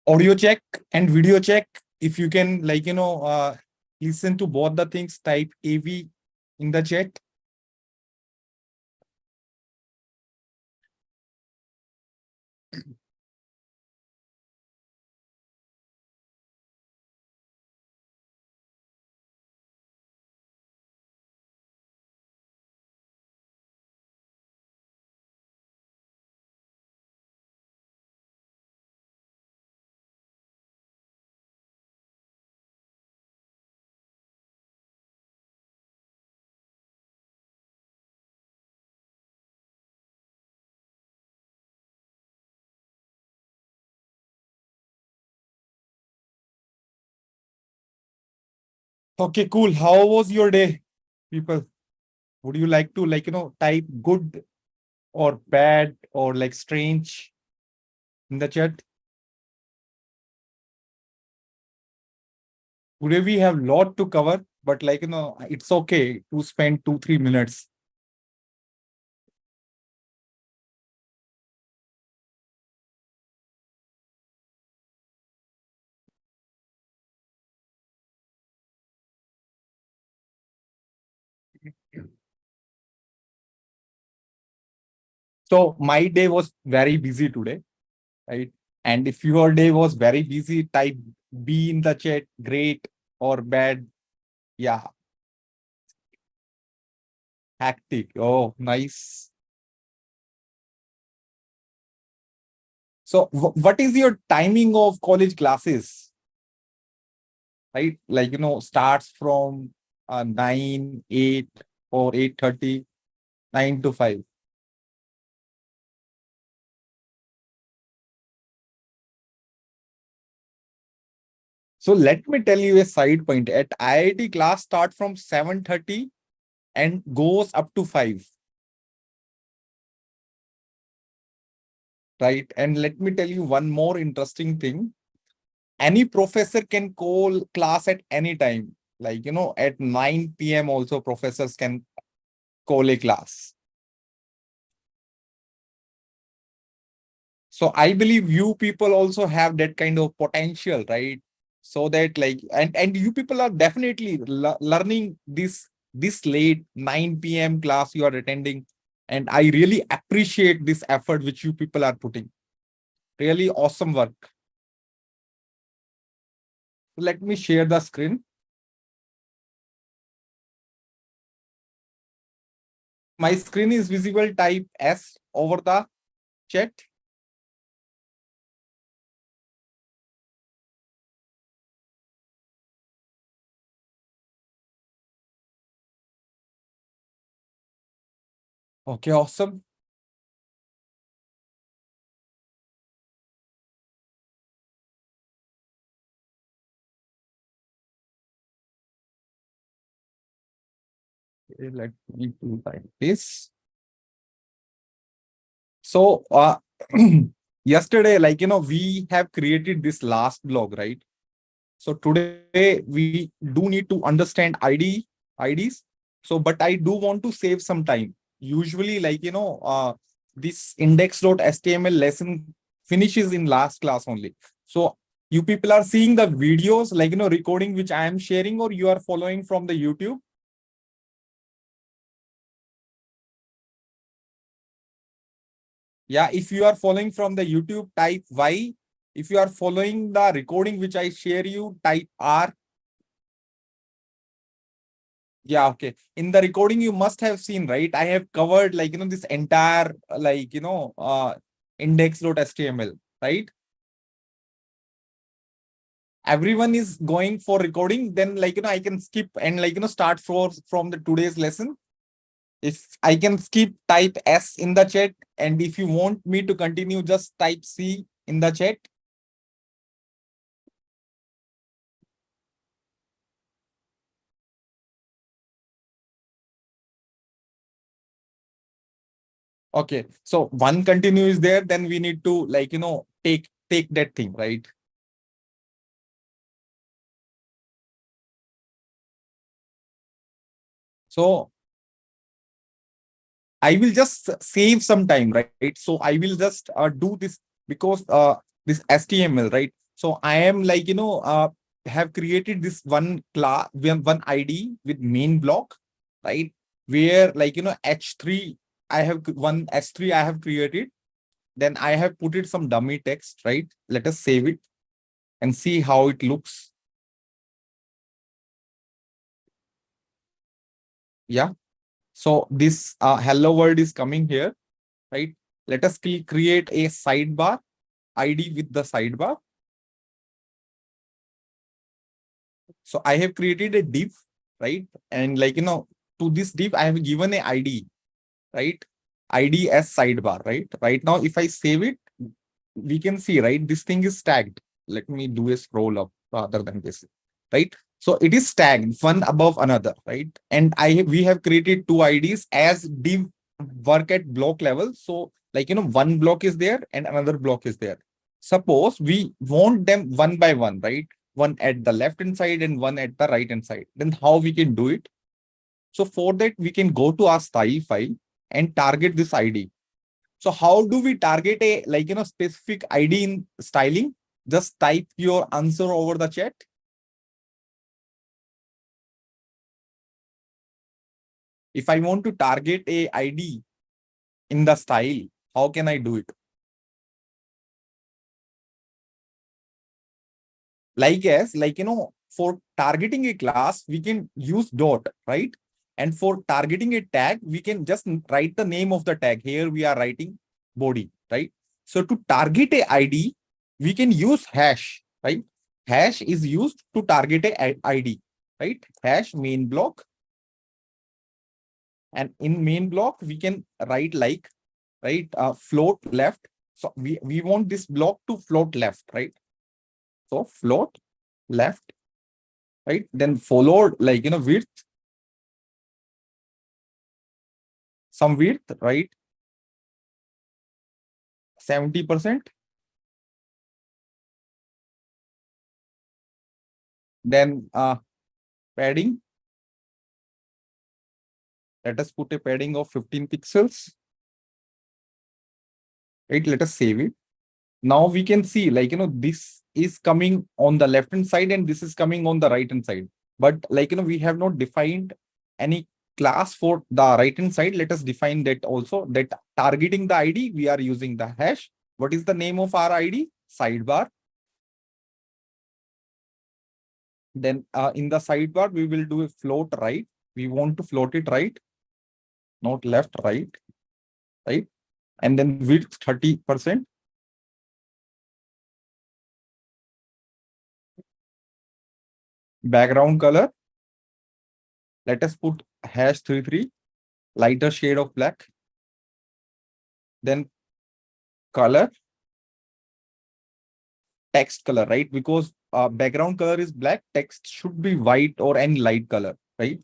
audio check and video check. If you can, listen to both the things, type AV in the chat. Okay, cool. How was your day, people? Would you like to type good or bad or like strange in the chat? Today we have lot to cover, but it's okay to spend 2-3 minutes. So my day was very busy today, right? And if your day was very busy, type B in the chat, great or bad. Yeah, hectic. Oh, nice. So what is your timing of college classes? Right? Starts from 9, 8 or 8:30, 9 to 5. So let me tell you a side point. At IIT, class start from 7:30 and goes up to 5. Right? And let me tell you one more interesting thing. Any professor can call class at any time. At 9 p.m. also professors can call a class. So I believe you people also have that kind of potential, right? So that and you people are definitely learning this late 9 p.m. class you are attending. And I really appreciate this effort which you people are putting. Really awesome work. Let me share the screen. My screen is visible, type S over the chat. Okay, awesome. Okay, let me do like this. So yesterday, we have created this last blog, right? So today we do need to understand IDs. So, but I do want to save some time. Usually, this index.html lesson finishes in last class only. So you people are seeing the videos, recording which I am sharing, or you are following from the YouTube. Yeah, if you are following from the YouTube, type Y. If you are following the recording which I share you, type R. Yeah, okay. In the recording, you must have seen, right? I have covered this entire index.html, right? Everyone is going for recording, then I can skip and start from the today's lesson. If I can skip, type S in the chat. And if you want me to continue, just type C in the chat. Okay, so one continue is there, then we need to take that thing, right? So I will just save some time, right? So I will just do this because this HTML, right? So I am like, have created this one class, one ID with main block, right? Where like, H3, I have one H3 I have created. Then I have put it some dummy text, right? Let us save it and see how it looks. Yeah. So this hello world is coming here, right? Let us create a sidebar ID with the sidebar. So I have created a div, right? And like, to this div, I have given a ID, right? ID as sidebar, right? Right now, if I save it, we can see, right? This thing is tagged. Let me do a scroll up rather than this, right? So it is tagged one above another, right? And we have created two IDs as div work at block level. So like, one block is there and another block is there. Suppose we want them one by one, right? One at the left hand side and one at the right hand side. Then how we can do it? So for that, we can go to our style file and target this ID. So how do we target a like, specific ID in styling? Just type your answer over the chat. If I want to target a ID in the style, how can I do it? Like, for targeting a class, we can use dot, right? And for targeting a tag, we can just write the name of the tag. Here we are writing body, right? So to target a ID, we can use hash, right? Hash is used to target a ID, right? Hash main block. And in main block, we can write like, right? Float left. So we want this block to float left, right? So float left, right? Then followed like, width, some width, right? 70%. Then padding, let us put a padding of 15 pixels, right? Let us save it. Now we can see like, this is coming on the left hand side and this is coming on the right hand side. But like, we have not defined any class for the right hand side. Let us define that also, that targeting the ID, we are using the hash. What is the name of our ID? Sidebar. Then in the sidebar, we will do a float right. We want to float it right, not left, right, right. And then width 30%. Background color, let us put hash 33, lighter shade of black. Then color, text color, right? Because background color is black, text should be white or any light color, right?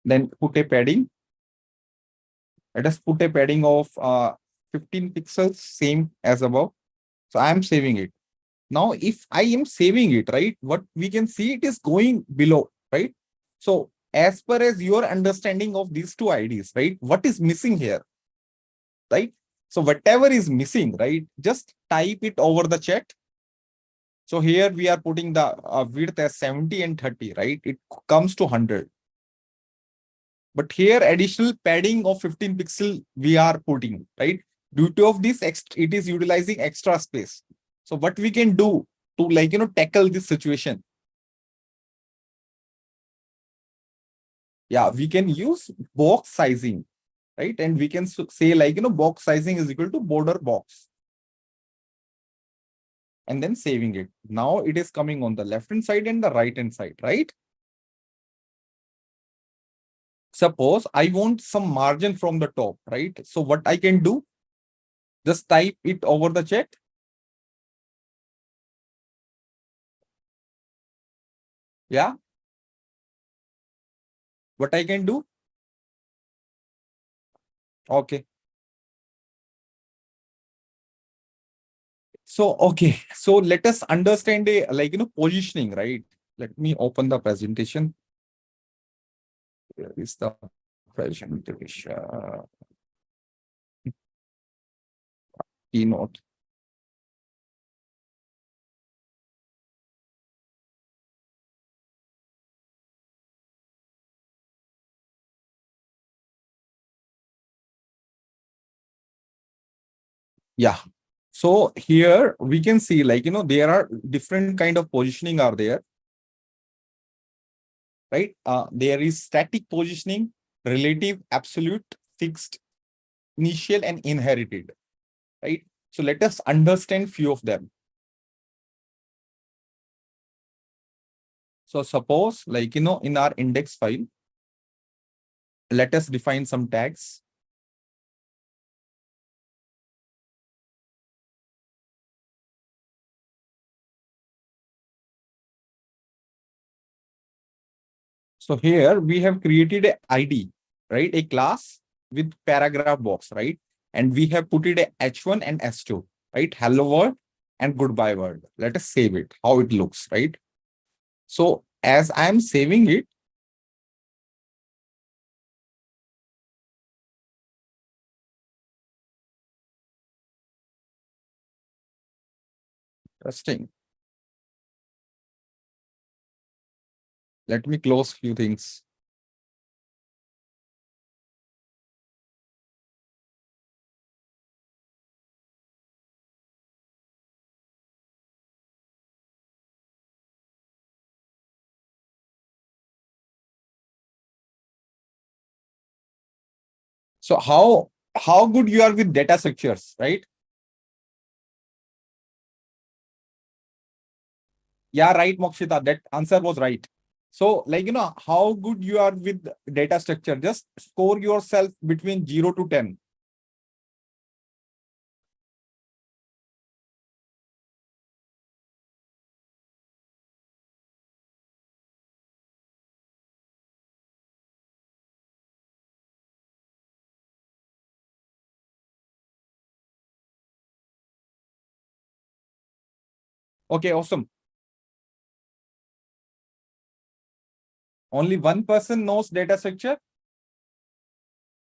Then put a padding. Let us put a padding of 15 pixels, same as above. So I am saving it. Now, if I am saving it, right, what we can see, it is going below, right? So as per as your understanding of these two IDs, right, what is missing here, right? So whatever is missing, right, just type it over the chat. So here we are putting the width as 70 and 30, right? It comes to 100. But here additional padding of 15 pixel we are putting, right? Due to of this, it is utilizing extra space. So what we can do to like, tackle this situation? Yeah, we can use box sizing, right? And we can say like, box sizing is equal to border box. And then saving it. Now it is coming on the left hand side and the right hand side, right? Suppose I want some margin from the top, right? So what I can do, just type it over the chat. Yeah. What I can do? Okay. So, okay. So let us understand a like, positioning, right? Let me open the presentation. Where is the presentation? Keynote. Yeah. So here we can see, like, there are different kind of positioning are there, right? There is static positioning, relative, absolute, fixed, initial, and inherited, right? So let us understand few of them. So suppose, like, in our index file, let us define some tags. So here we have created a ID, right? A class with paragraph box, right? And we have put it a H1 and S2, right? Hello world and goodbye world. Let us save it, how it looks, right? So as I'm saving it, interesting. Let me close few things. So how good you are with data structures, right? Yeah, right, Mokshita. That answer was right. So, like, how good you are with data structure, just score yourself between 0 to 10. Okay, awesome. Only one person knows data structure.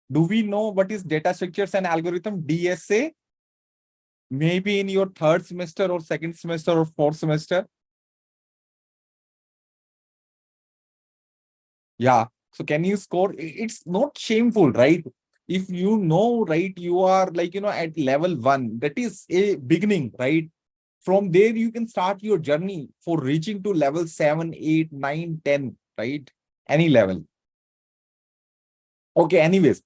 Do we know what is data structures and algorithm, DSA? Maybe in your third semester or second semester or fourth semester. Yeah. So can you score? It's not shameful, right? If you know, right, you are like, at level 1, that is a beginning, right? From there, you can start your journey for reaching to level 7, 8, 9, 10, right? Any level. Okay, anyways.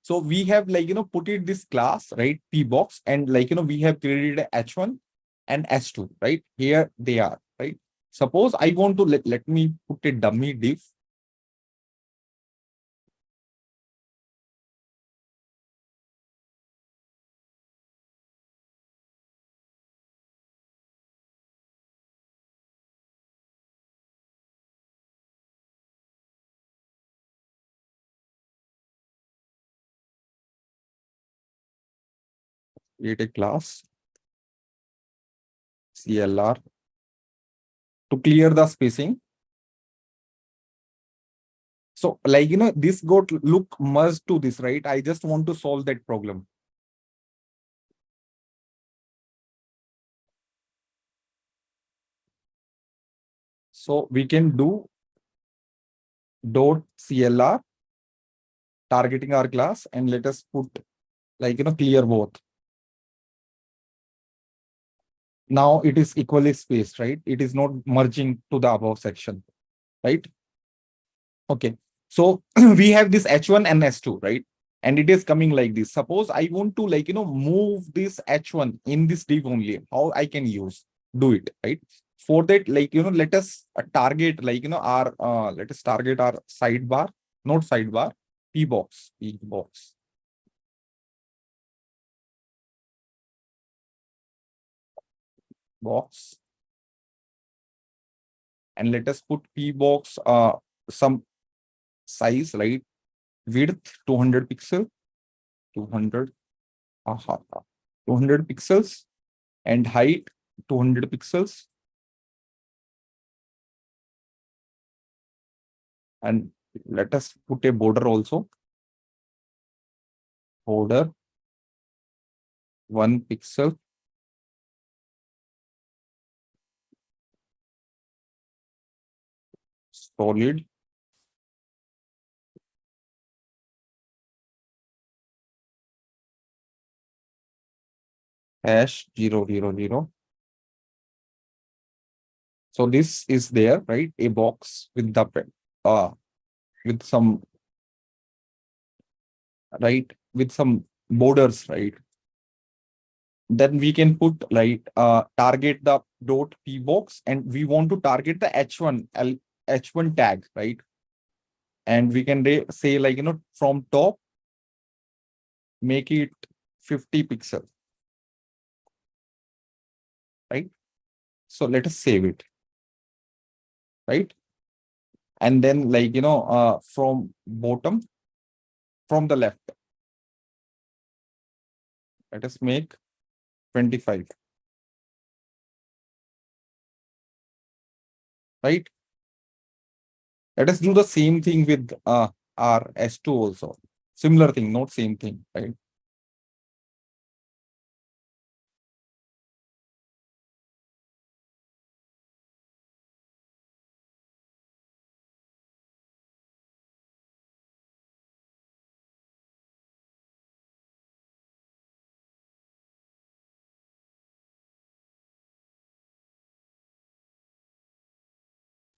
So we have, like, put it this class, right? P box, and like, we have created a H1 and S2, right? Here they are, right? Suppose I want to let me put a dummy div. Create a class CLR to clear the spacing. So, like, this got look merged to this, right? I just want to solve that problem. So we can do dot CLR targeting our class, and let us put, like, clear both. Now it is equally spaced, right? It is not merging to the above section, right? Okay. So we have this H1 and S2, right? And it is coming like this. Suppose I want to, like, move this H1 in this div only. How I can do it, right? For that, like, let us target, like, let us target our sidebar, not sidebar, P box, and let us put P box, some size, right? Width 200 pixel, 200, aha, 200 pixels, and height 200 pixels, and let us put a border also, border 1 pixel, solid, hash 000. So this is there, right? A box with the with some, right, with some borders, right? Then we can put, like, target the dot p box, and we want to target the h1 tag, right? And we can say, like, from top, make it 50 pixel, right? So let us save it, right? And then, like, from bottom, from the left, let us make 25, right? Let us do the same thing with our S2 also. Similar thing, not same thing, right?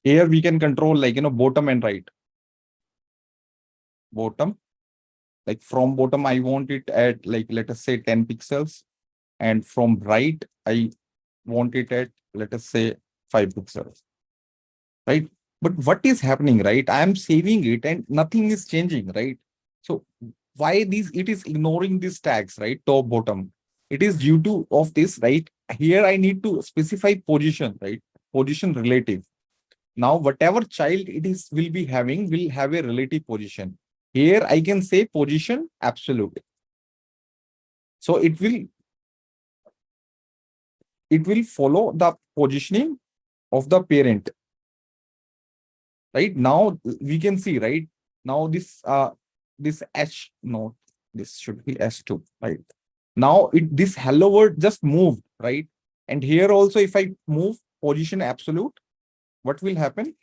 Here we can control, like, bottom and right. Bottom, like from bottom, I want it at, like, let us say 10 pixels. And from right, I want it at, let us say 5 pixels, right? But what is happening, right? I am saving it and nothing is changing, right? So why it is ignoring these tags, right? Top, bottom. It is due to of this, right? Here I need to specify position, right? Position relative. Now, whatever child it is will be having will have a relative position. Here I can say position absolute. So it will follow the positioning of the parent. Right now we can see, right? Now this h, no, this should be s2, right? Now this hello word just moved, right? And here also, if I move position absolute, what will happen?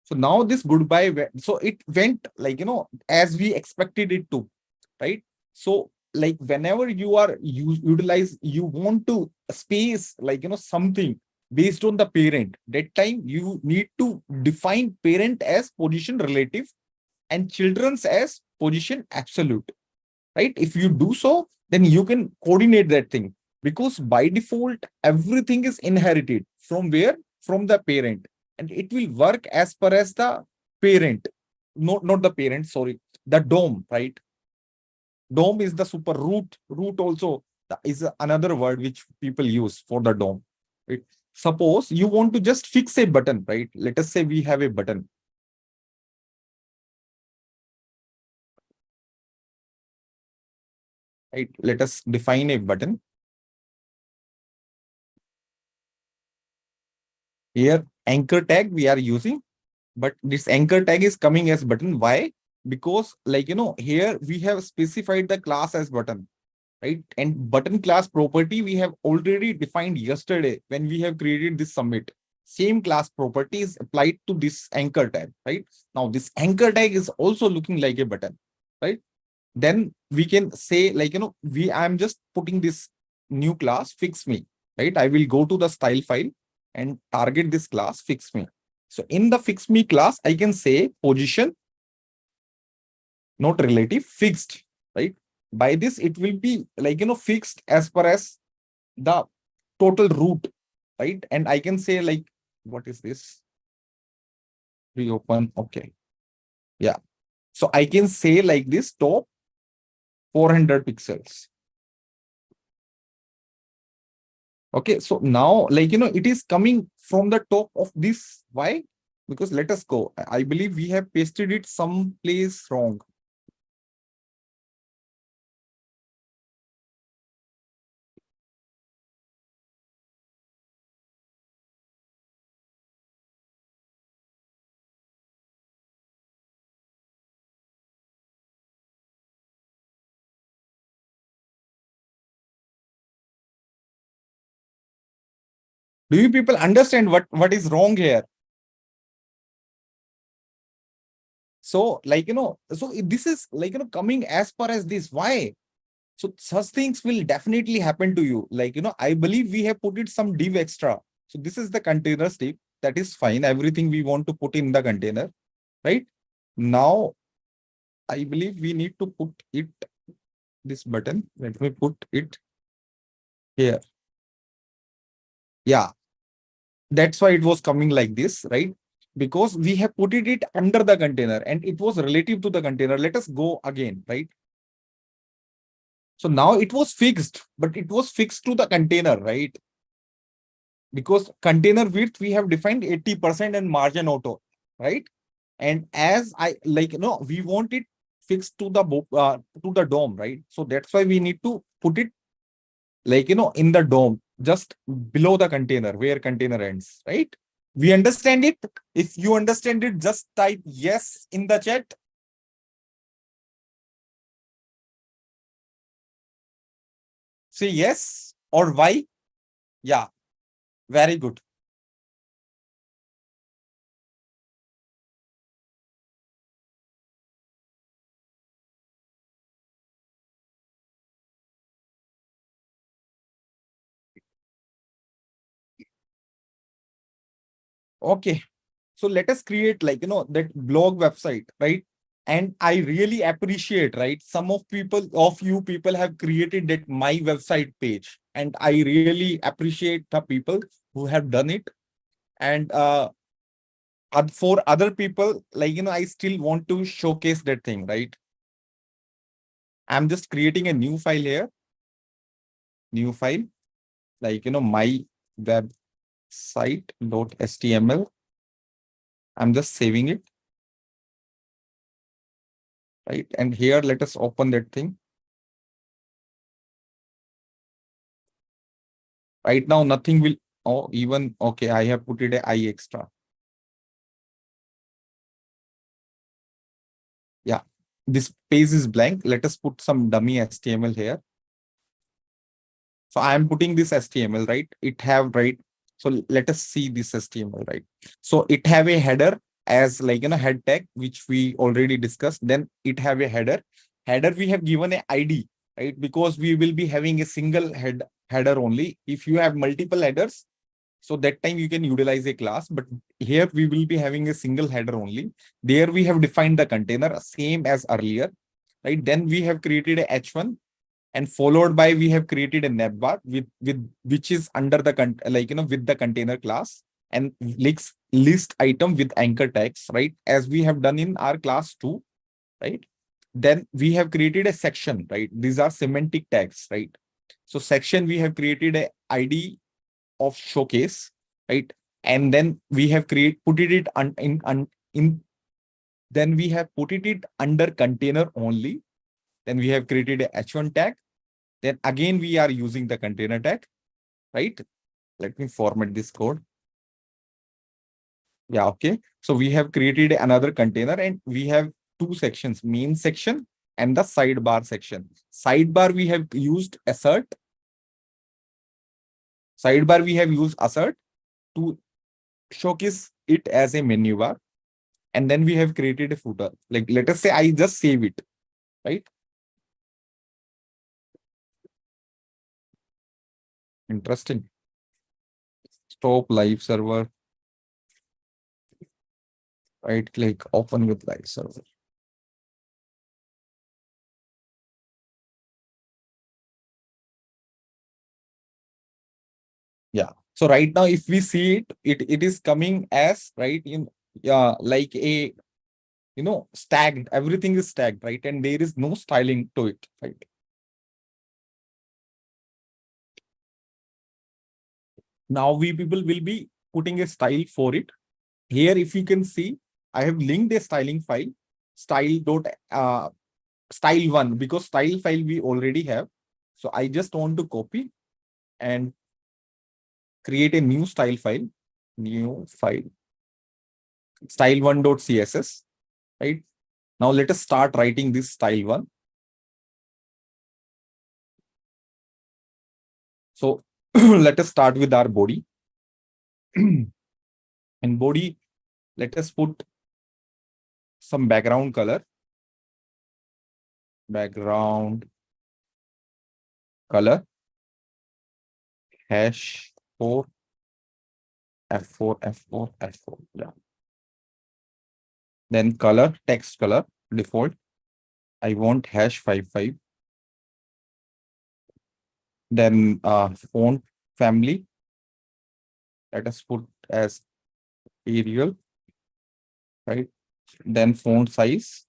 So now this goodbye, so it went, like, as we expected it to, right? So, like, whenever you are you want to space, like, something based on the parent, that time you need to define parent as position relative and children's as position absolute, right? If you do so, then you can coordinate that thing, because by default everything is inherited from where? From the parent, and it will work as per as the parent. Not the parent, sorry, the DOM, right? DOM is the super root also is another word which people use for the DOM, right? Suppose you want to just fix a button, right? Let us say we have a button, right? Let us define a button. Here anchor tag we are using, but this anchor tag is coming as button. Why? Because, like, here we have specified the class as button, right? And button class property we have already defined yesterday when we have created this submit. Same class property is applied to this anchor tag, right? Now this anchor tag is also looking like a button, right? Then we can say, like, I'm just putting this new class fix me, right? I will go to the style file and target this class fix me. So in the fix me class, I can say position, not relative, fixed, right? By this, it will be, like, fixed as per as the total root, right? And I can say, like, what is this? Reopen. Okay. Yeah. So I can say like this, top 400 pixels. Okay. So now, like, it is coming from the top of this. Why? Because let us go. I believe we have pasted it someplace wrong. Do you people understand what is wrong here? So, like, so this is, like, coming as per as this. Why? So such things will definitely happen to you. Like, I believe we have put it some div extra. So this is the container div. That is fine. Everything we want to put in the container, right? Now, I believe we need to put it, this button. Let me put it here. Yeah, that's why it was coming like this, right? Because we have put it under the container and it was relative to the container. Let us go again, right? So now it was fixed, but it was fixed to the container, right? Because container width, we have defined 80% and margin auto, right? And as I like, we want it fixed to the DOM, right? So that's why we need to put it like, in the DOM, just below the container where container ends, right? We understand it. If you understand it, just type yes in the chat. Say yes or why. Yeah, very good. Okay. So let us create like, that blog website, right? And I really appreciate, right? Some of you people have created that my website page. And I really appreciate the people who have done it. And for other people, like, I still want to showcase that thing, right? I'm just creating a new file here, new file, like, my website.html. I'm just saving it, right? And here, let us open that thing. Right now, nothing will, oh, even, okay, I have put it a I extra. Yeah, this page is blank. Let us put some dummy HTML here. So I am putting this HTML, right? It have, right? So let us see this HTML, right? So it have a header as like, head tag, which we already discussed. Then it have a header. Header, we have given a ID, right? Because we will be having a single header only. If you have multiple headers, so that time you can utilize a class, but here we will be having a single header only. There we have defined the container same as earlier, right? Then we have created a h1 and followed by we have created a navbar with which is under the with the container class and list item with anchor tags, right? As we have done in our class 2, right? Then we have created a section, right? These are semantic tags, right? So section, we have created a ID of showcase, right? And then we have put it in then we have put it under container only. Then we have created a h1 tag. Then again we are using the container tag, right? Let me format this code. Yeah, okay. So we have created another container and we have two sections, main section and the sidebar section. Sidebar we have used assert. Sidebar we have used assert to showcase it as a menu bar. And then we have created a footer. Like, let us say I just save it, right? Interesting. Stop live server, right click, open with live server. Yeah. So right now, if we see it is coming as, right, in like a, stacked, everything is stacked, right? And there is no styling to it, right? Now we people will be putting a style for it. Here, if you can see, I have linked a styling file, style one, because style file we already have. So I just want to copy and create a new file, style1.css, right? Now let us start writing this style one. So let us start with our body. And body, let us put some background color, background color, hash 4, F4, F4, F4. Yeah. Then color, text color, default. I want hash 55. Then font family, let us put as Arial, right? Then font size,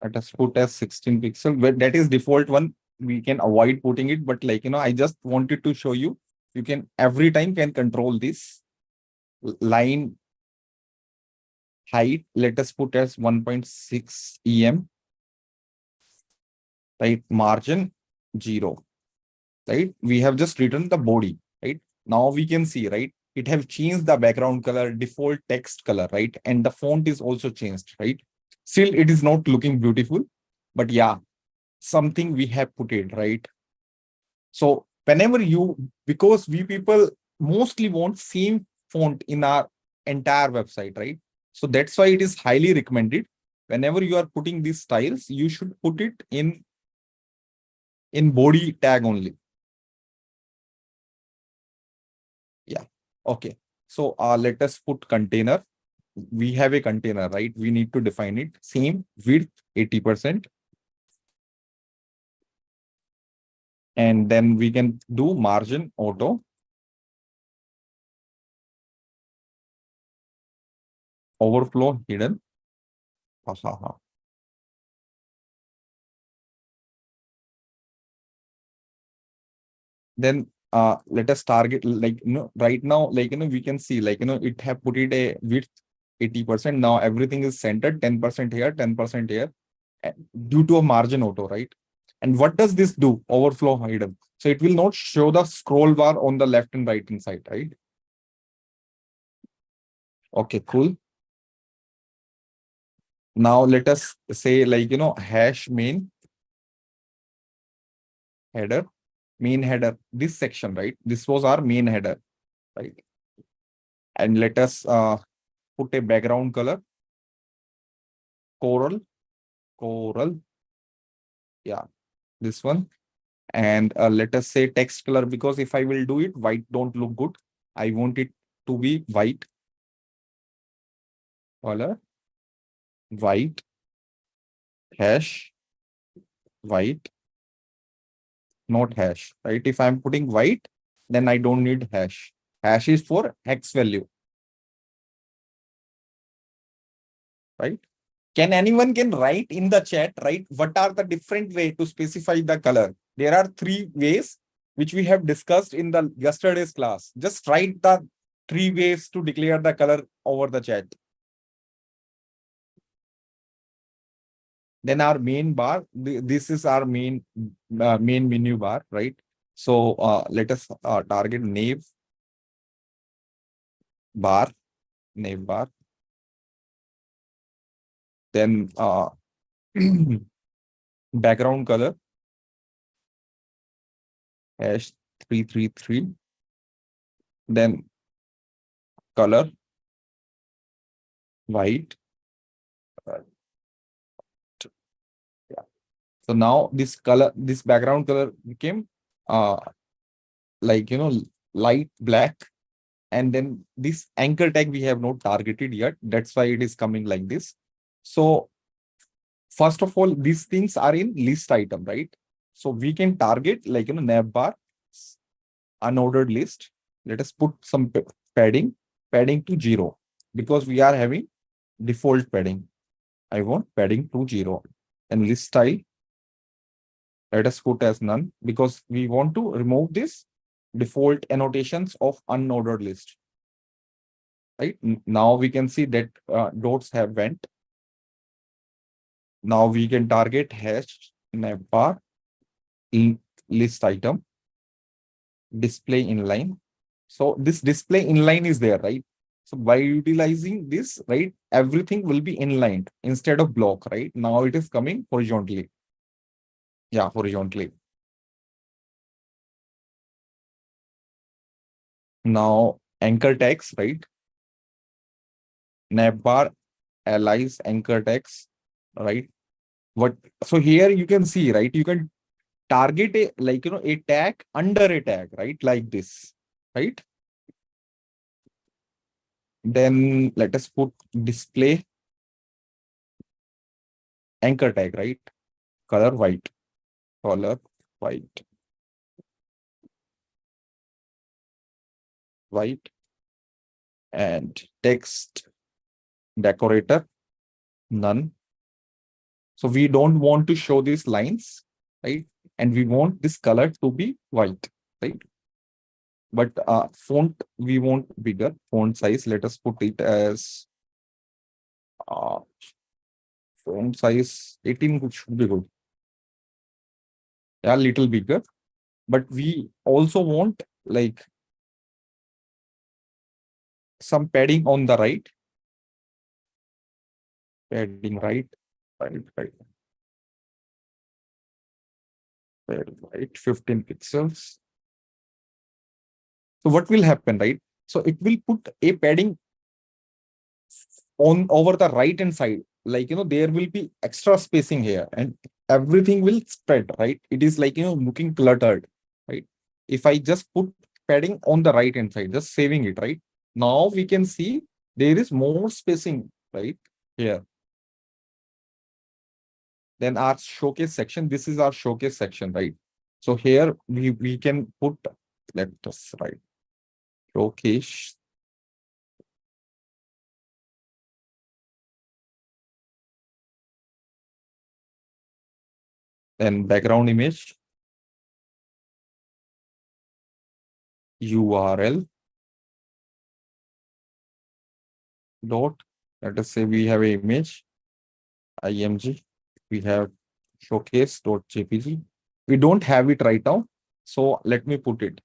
let us put as 16 pixel. But that is default one. We can avoid putting it, but I just wanted to show you. You can every time can control this line height. Let us put as 1.6 em, right? Margin 0, right? We have just written the body, right? Now we can see, right? It have changed the background color, default text color, right? And the font is also changed, right? Still, it is not looking beautiful, but yeah, something we have put it, right? So whenever because we people mostly want same font in our entire website, right? So that's why it is highly recommended. Whenever you are putting these styles, you should put it in body tag only. Yeah. Okay. So let us put container. We have a container, right? We need to define it. Same width 80%. And then we can do margin auto, overflow hidden. Ha, ha, ha. Then let us target, right now, we can see, it have put it a width 80%. Now everything is centered, 10% here, 10% here, due to a margin auto, right? And what does this do? Overflow hidden. So it will not show the scroll bar on the left and right hand side, right? Okay, cool. Now let us say, hash main header, this section, right? This was our main header, right? And let us put a background color, coral. Yeah, this one. And let us say text color, because if I will do it, white don't look good. I want it to be white color, white, hash, white, not hash, right? If I'm putting white, then I don't need hash. Hash is for hex value, right? Can anyone can write in the chat, right? What are the different way to specify the color? There are 3 ways which we have discussed in the yesterday's class. Just write the 3 ways to declare the color over the chat. Then our main bar, this is our main menu bar, right? So let us target bar, nav bar. Then background color, hash 333. Then color, white. Yeah. So now this background color became uh like light black. And then this anchor tag we have not targeted yet. That's why it is coming like this. So first of all, these things are in list item, right? So we can target nav bar, unordered list. Let us put some padding to 0, because we are having default padding. I want padding to 0. And list style, let us put as none, because we want to remove this default annotations of unordered list, right? Now we can see that dots have went. Now we can target hash navbar in list item, display inline. So this display inline is there, right? So by utilizing this, right, everything will be inlined instead of block, right? Now it is coming horizontally. Yeah, horizontally. Now anchor text, right? Navbar allies anchor text, right? What, so here you can see, right? You can target a, like, a tag under a tag, right? Like this, right? Then let us put display anchor tag, right? Color white, color white, white, and text decorator, none. So we don't want to show these lines, right? And we want this color to be white, right? But font, we want bigger font size. Let us put it as uh, font size 18 should be good. Yeah, little bigger. But we also want like some padding on the right. Padding right, right, right, right, 15 pixels. So what will happen, right? So it will put a padding on over the right hand side. Like, there will be extra spacing here and everything will spread, right? It is like, looking cluttered, right? If I just put padding on the right hand side, just saving it, right? Now we can see there is more spacing, right? Here. Then our showcase section, this is our showcase section, right? So here we can put, let us write showcase. Then background image, URL dot, let us say we have an image, img, we have showcase.jpg. We don't have it right now, so let me put it.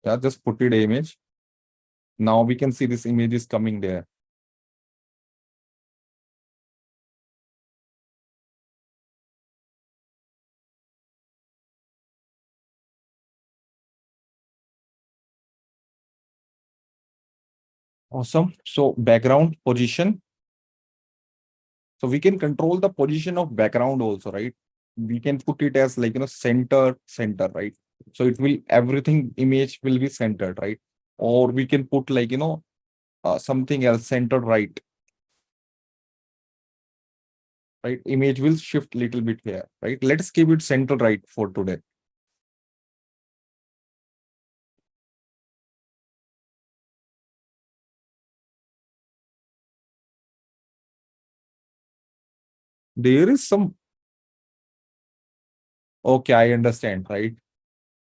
Yeah, just put it image. Now we can see this image is coming there. Awesome. So background position. So we can control the position of background also, right? We can put it as like, center, right? So it will, everything image will be centered, right? Or we can put like, something else, center right, right? Image will shift little bit here, right? Let's keep it center right for today. There is some, okay, I understand, right?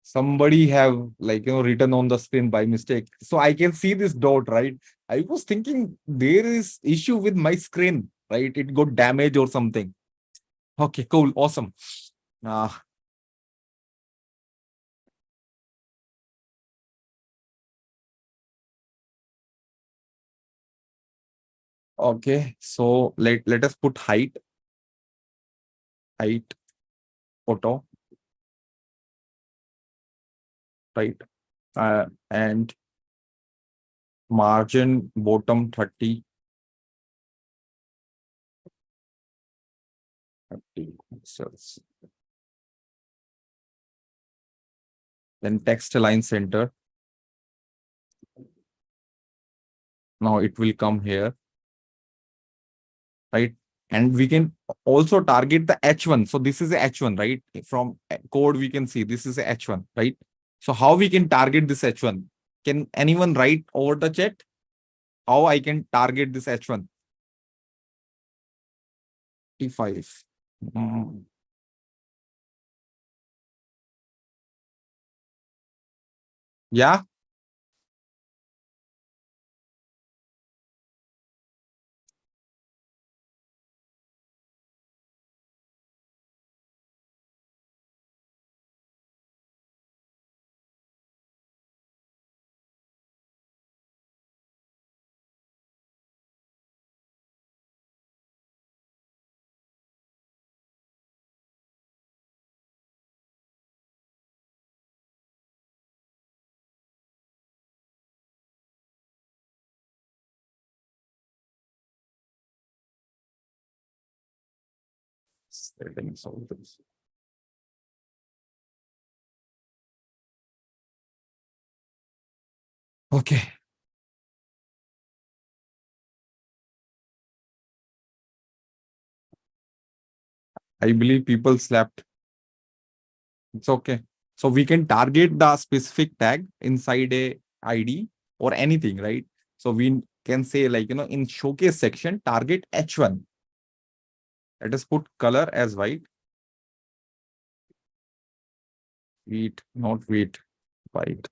Somebody have like, written on the screen by mistake. So I can see this dot, right? I was thinking there is issue with my screen, right? It got damaged or something. Okay, cool, awesome. Uh, okay, so let us put height, photo, right? And margin bottom 30, 30 pixels. Then text align center. Now it will come here, right? And we can also target the H1. So this is a H1, right? From code, we can see this is a H1, right? So how we can target this H1? Can anyone write over the chat? How I can target this H1? T5. Mm, yeah, Settings of this. Okay. I believe people slept. It's okay. So we can target the specific tag inside a ID or anything, right? So we can say like, in showcase section, target H1. Let us put color as white. Wheat, not wheat, white.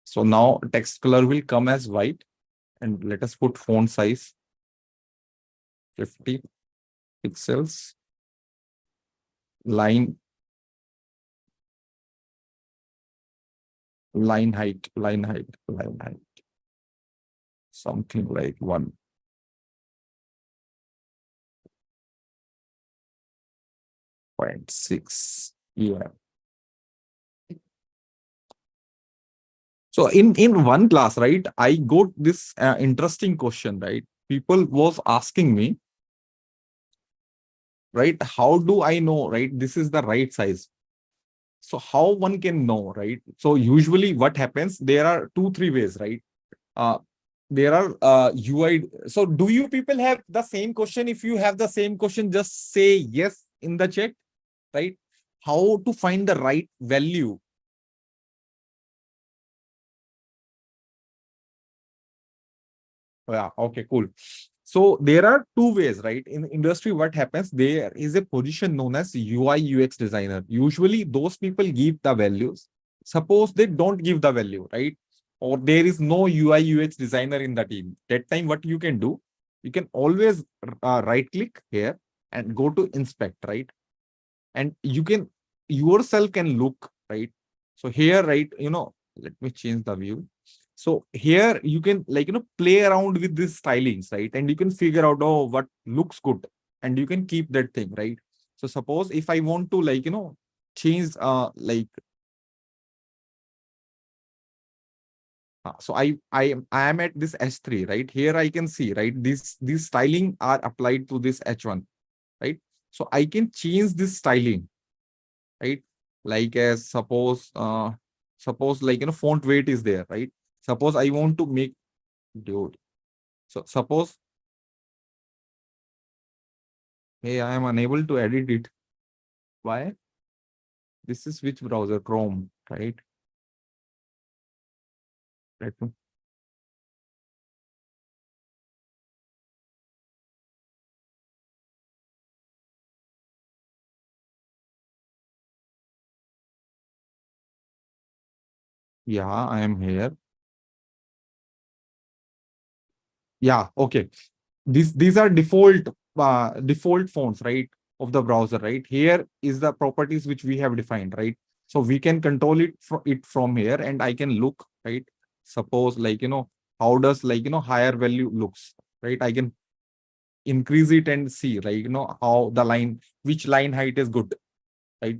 So now text color will come as white, and let us put font size 50 pixels, line height, something like 1.6. Yeah. So in one class, right, I got this interesting question, right? People was asking me, right, how do I know, right, this is the right size? So how one can know, right? So usually what happens, there are 2-3 ways, right? uh, there are UI. So do you people have the same question? If you have the same question, just say yes in the chat, right? How to find the right value? Yeah, okay, cool. So there are 2 ways, right? In industry, what happens, there is a position known as UI UX designer. Usually those people give the values. Suppose they don't give the value, right? Or there is no UI UX designer in the team. That time, what you can do, you can always right click here and go to inspect, right? And you can yourself can look, right? So here, right, let me change the view. So here you can like, play around with these stylings, right? And you can figure out, oh, what looks good, and you can keep that thing, right? So suppose if I want to like, change like so I am at this S3, right? Here I can see, right, these styling are applied to this H1, right? So I can change this styling, right? Like as suppose like, font weight is there, right? Suppose I want to make, dude. So suppose, hey, I am unable to edit it. Why? This is which browser? Chrome, right? Let me, yeah, I am here. Yeah, okay. These are default fonts, right, of the browser, right? Here is the properties which we have defined, right? So we can control it from here, and I can look, right? Suppose like, how does like, higher value looks, right? I can increase it and see, like, how the line, which line height is good, right?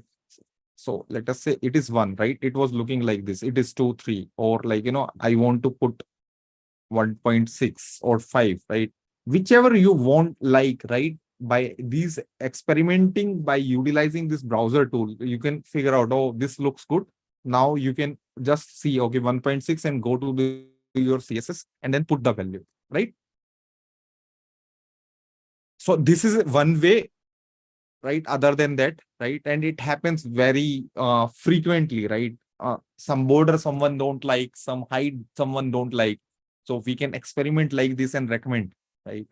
So let us say it is 1, right? It was looking like this. It is 2, 3, or like, I want to put 1.6 or 5, right? Whichever you want, like, right? By these experimenting, by utilizing this browser tool, you can figure out, oh, this looks good. Now you can just see, okay, 1.6, and go to your CSS and then put the value, right? So this is one way, right? Other than that, right? And it happens very frequently, right? Some border someone don't like, some height someone don't like. So we can experiment like this and recommend, right?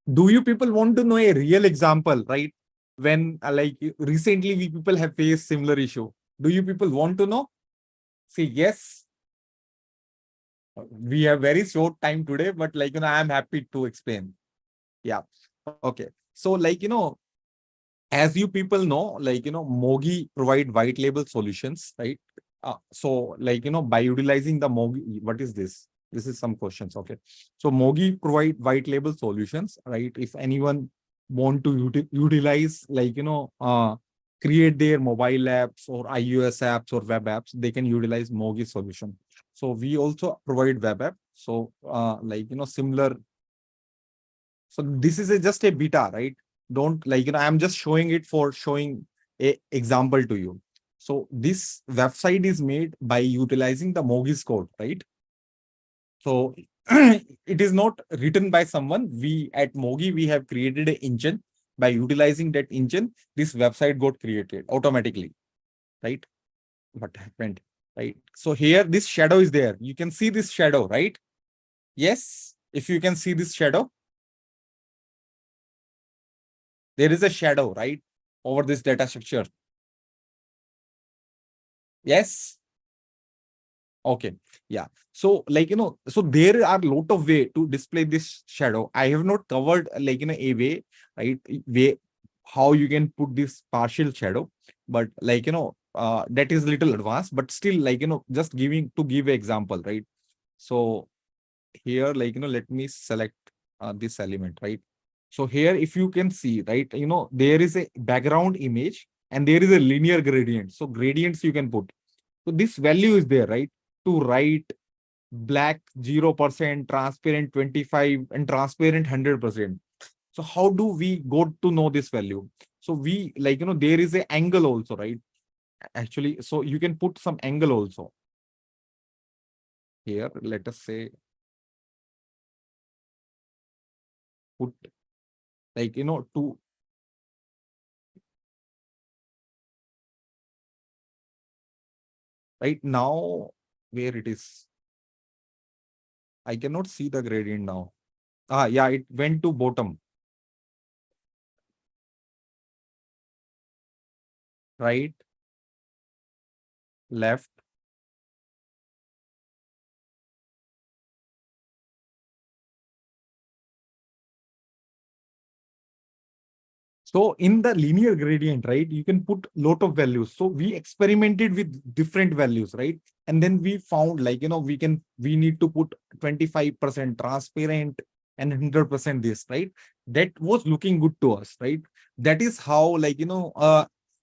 Do you people want to know a real example, right? When like recently we people have faced similar issue. Do you people want to know? Say yes. We have very short time today, but like, I'm happy to explain. Yeah. Okay. So like, as you people know, like, Mogi provide white label solutions, right? So like, by utilizing the Mogi, what is this? This is some questions. Okay. So Mogi provide white label solutions, right? If anyone want to utilize like, create their mobile apps or iOS apps or web apps, they can utilize Mogi solution. So we also provide web app. So similar. So this is just a beta, right? Don't I'm just showing it for showing a example to you. So this website is made by utilizing the Mogi's code, right? So it is not written by someone. We at Mogi, we have created an engine. By utilizing that engine, this website got created automatically, right? What happened, right? So here, this shadow is there. You can see this shadow, right? Yes. If you can see this shadow, there is a shadow, right? Over this data structure. Yes. Okay. Yeah. So so there are a lot of way to display this shadow. I have not covered a way, right? Way how you can put this partial shadow, but that is little advanced, but still just giving to give an example, right? So here, let me select this element, right? So here, if you can see, right, there is a background image and there is a linear gradient. So gradients you can put. So this value is there, right? To write black 0%, transparent 25, and transparent 100%. So how do we go to know this value? So we there is a angle also, right? Actually, so you can put some angle also here. Let us say put to right now where it is. I cannot see the gradient now. Yeah, it went to bottom, right, left. So in the linear gradient, right, you can put lot of values. So we experimented with different values, right? And then we found we need to put 25% transparent and 100% this, right? That was looking good to us, right? That is how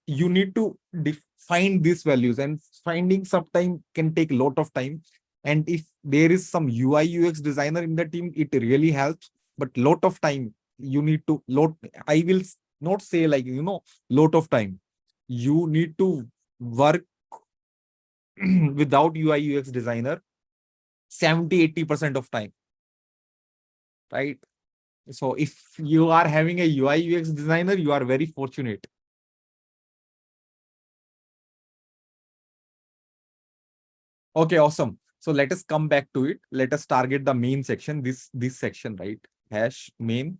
you need to define these values, and finding sometime can take a lot of time. And if there is some UI UX designer in the team, it really helps. But lot of time you need to lot. I will not say lot of time. You need to work without UI UX designer 70-80% of time, right? So if you are having a UI UX designer, you are very fortunate. Okay, awesome. So let us come back to it. Let us target the main section, this section, right? Hash main.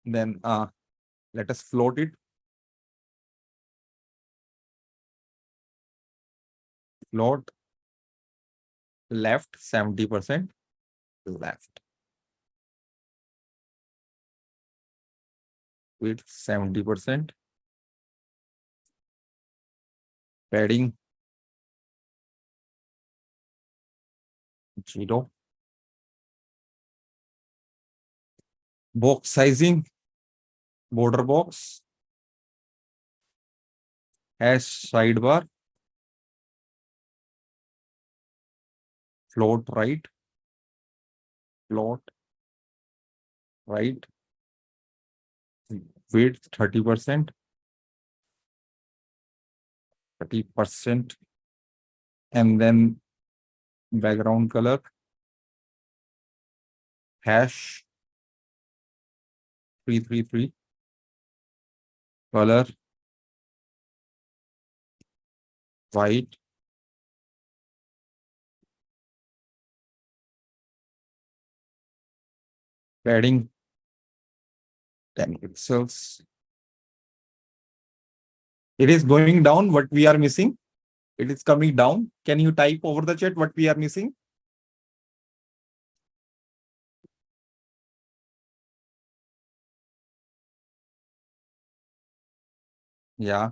Then let us float it. Float left 70%, left width 70%, padding 0, box sizing, border box, hash sidebar, float right, width 30%, 30%, and then background color, hash 333, color white, padding 10 pixels. It is going down. What we are missing? It is coming down. Can you type over the chat what we are missing? Yeah.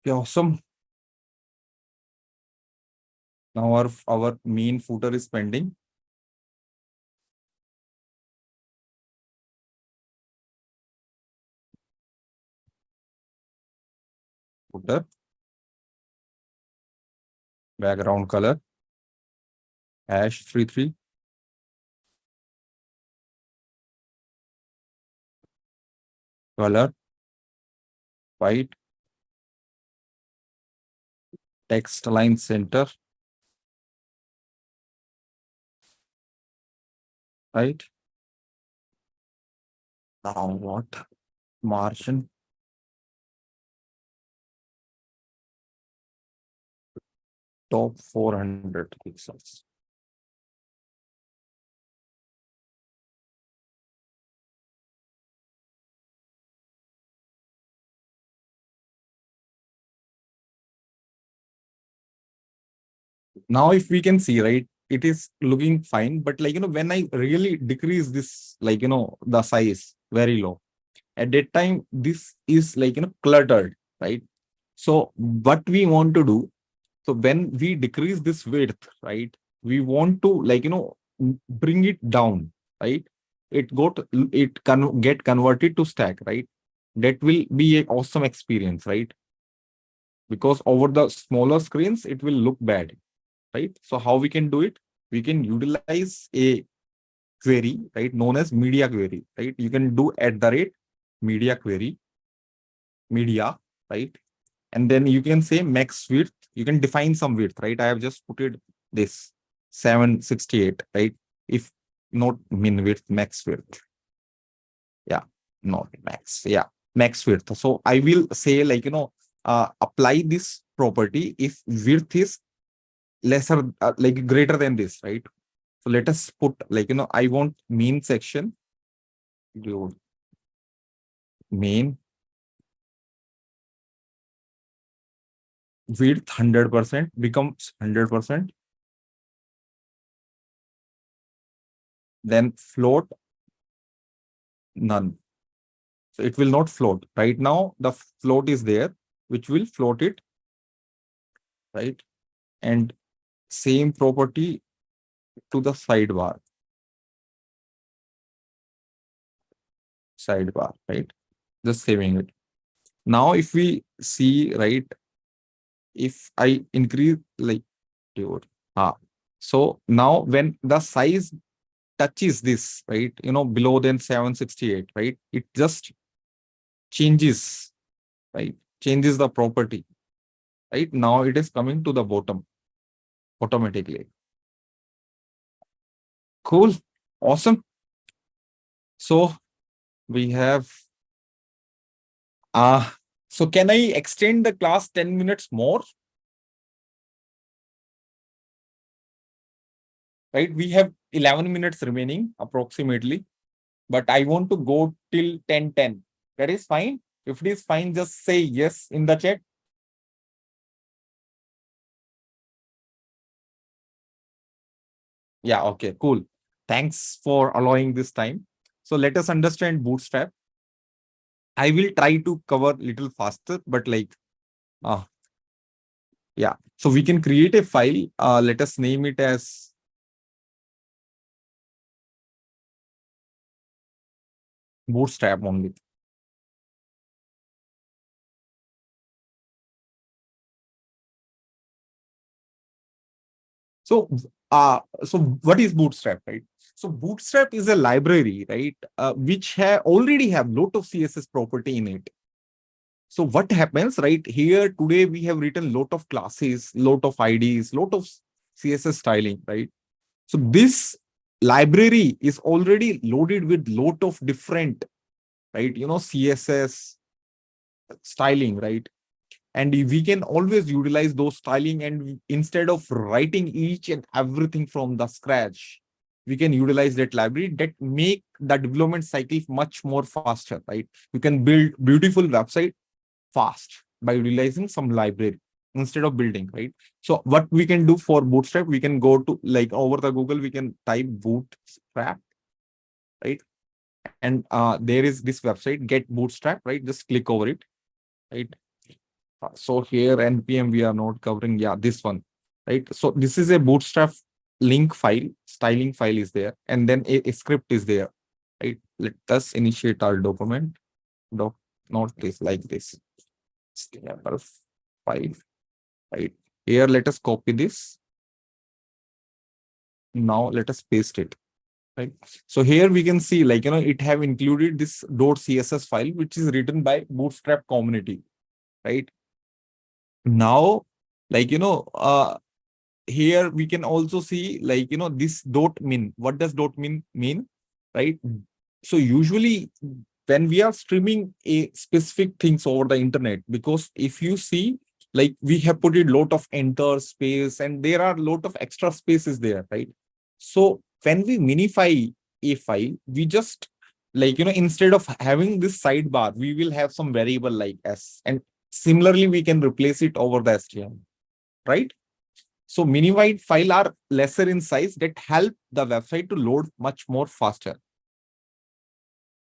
Okay, awesome. Now our main footer is pending. footer, background color, #33, color, white, text line center, right? Now what? Margin, top 400 pixels. Now if we can see, right, it is looking fine, but like, when I really decrease this, like, the size very low, at that time, this is like, cluttered, right? So what we want to do, so when we decrease this width, right, we want to, like, bring it down, right? It can get converted to stack, right? That will be an awesome experience, right? Because over the smaller screens, it will look bad, right? So how we can do it? We can utilize a query, right, known as media query, right? You can do @media query, media, right? And then you can say max width. You can define some width, right? I have just put it this 768, right? If not min width, max width. Yeah, not max. Yeah, max width. So I will say, like, apply this property if width is lesser, like greater than this, right? So let us put, like, I want main section, do main width 100% becomes 100%, then float none. So it will not float. Right now, the float is there, which will float it, right? And same property to the sidebar, right? Just saving it. Now, if we see, right, if I increase, like, dude, so now when the size touches this, right, below than 768, right, it just changes, right? Changes the property, right? Now it is coming to the bottom automatically. Cool. Awesome. So we have, so can I extend the class 10 minutes more? Right? We have 11 minutes remaining approximately, but I want to go till 10:10. That is fine. If it is fine, just say yes in the chat. Yeah, okay, cool. Thanks for allowing this time. So let us understand Bootstrap. I will try to cover little faster, but like, yeah. So we can create a file. Let us name it as Bootstrap only. So what is Bootstrap, right? So Bootstrap is a library, right, which already have lot of CSS property in it. So what happens, right? Here today we have written lot of classes, lot of IDs, lot of CSS styling, right? So this library is already loaded with lot of different, right, CSS styling, right? And we can always utilize those styling, and instead of writing each and everything from the scratch, we can utilize that library that make the development cycle much more faster, right? You can build beautiful website fast by utilizing some library instead of building, right? So what we can do for Bootstrap, we can go to, like, over the Google, we can type Bootstrap, right? And there is this website, Get Bootstrap, right? Just click over it, right? So here npm we are not covering, yeah, this one, right? So this is a Bootstrap link file, styling file is there, and then a script is there, right? Let us initiate our document. Not this, like this. Stable file, right? Here, let us copy this. Now let us paste it, right? So here we can see, like, it have included this .css file, which is written by Bootstrap community, right? Now, like, here we can also see, like, this .min. What does .min mean, right? So usually when we are streaming a specific things over the internet, because if you see, like, we have put a lot of enter space and there are a lot of extra spaces there, right? So when we minify a file, we just, like, instead of having this sidebar, we will have some variable like s, and similarly we can replace it over the HTML, right? So minified file are lesser in size that help the website to load much more faster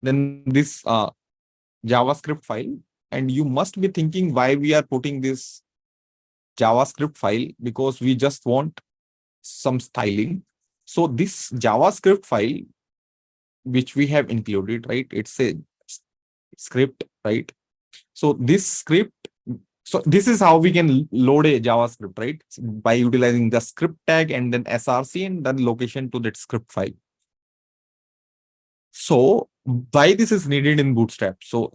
than this JavaScript file. And you must be thinking why we are putting this JavaScript file, because we just want some styling. So this JavaScript file, which we have included, right? It's a script, right? So this script, so this is how we can load a JavaScript, right? By utilizing the script tag and then src and then location to that script file. So why this is needed in Bootstrap? So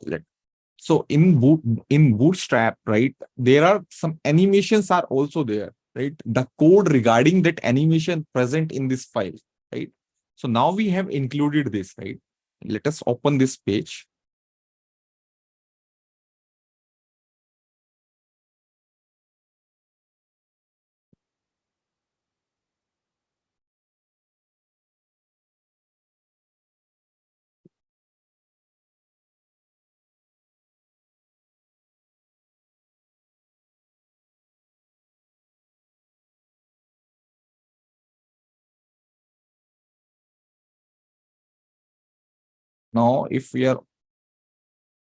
in Bootstrap, right, there are some animations are also there, right? The code regarding that animation present in this file, right? So now we have included this, right? Let us open this page. Now, if we are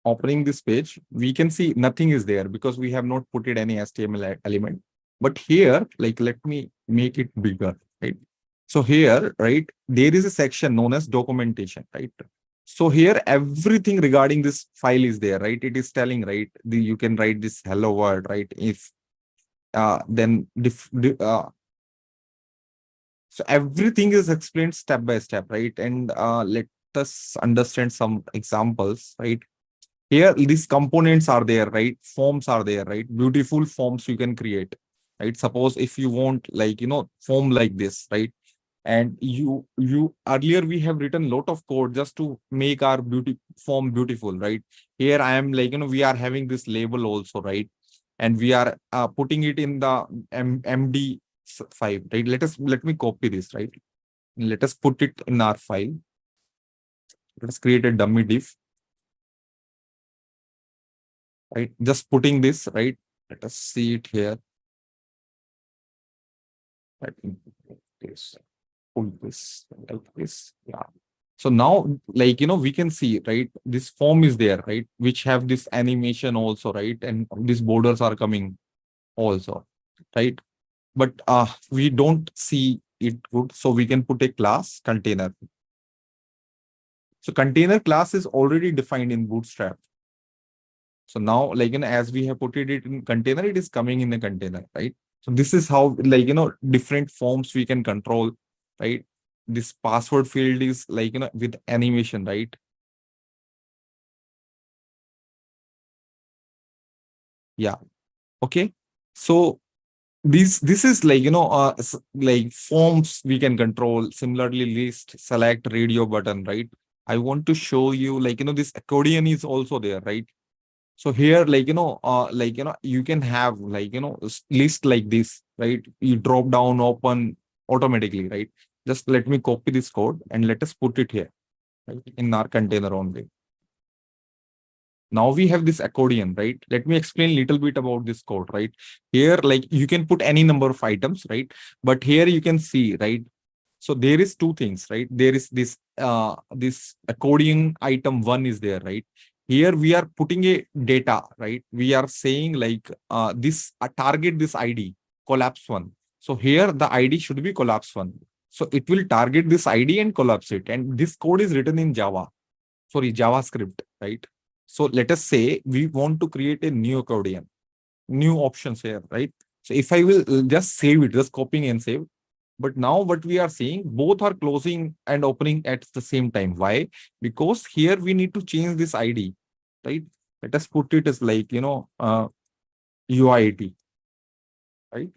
opening this page, we can see nothing is there because we have not put it any HTML element. But here, like, let me make it bigger, right? So here, right, there is a section known as documentation, right? So here, everything regarding this file is there, right? It is telling, right, you can write this hello world, right? If then so everything is explained step by step, right? And let us understand some examples, right? Here, these components are there, right? Forms are there, right? Beautiful forms you can create, right? Suppose if you want, like, form like this, right? And you earlier we have written lot of code just to make our form beautiful, right? Here I am, like, we are having this label also, right? And we are putting it in the MD5, right? Let me copy this, right? Let us put it in our file. Let us create a dummy div, right? Just putting this, right? Let us see it here. Right? This, pull this, like this. Yeah. So now, like, we can see, right? This form is there, right? Which have this animation also, right? And these borders are coming also, right? But we don't see it good. So we can put a class container. So container class is already defined in Bootstrap. So now, like, as we have put it in container, it is coming in the container, right? So this is how, like, different forms we can control, right? This password field is, like, with animation, right? Yeah. Okay. So this is, like, like forms we can control. Similarly, list, select, radio button, right? I want to show you, like, this accordion is also there, right? So here, like, you can have, like, list like this, right? You drop down, open automatically, right? Just let me copy this code and let us put it here, right? In our container only. Now we have this accordion, right? Let me explain a little bit about this code, right? Here, like, you can put any number of items, right? But here you can see, right? So there is two things, right? There is this accordion item one is there, right? Here we are putting a data, right? We are saying, like, this target this ID collapse one. So here the ID should be collapse one. So it will target this ID and collapse it. And this code is written in JavaScript, right? So let us say we want to create a new accordion. new options here, right? So if I will just save it, just copying and save. But now what we are seeing, both are closing and opening at the same time. Why? Because here we need to change this ID, right? Let us put it as like, UIT, right?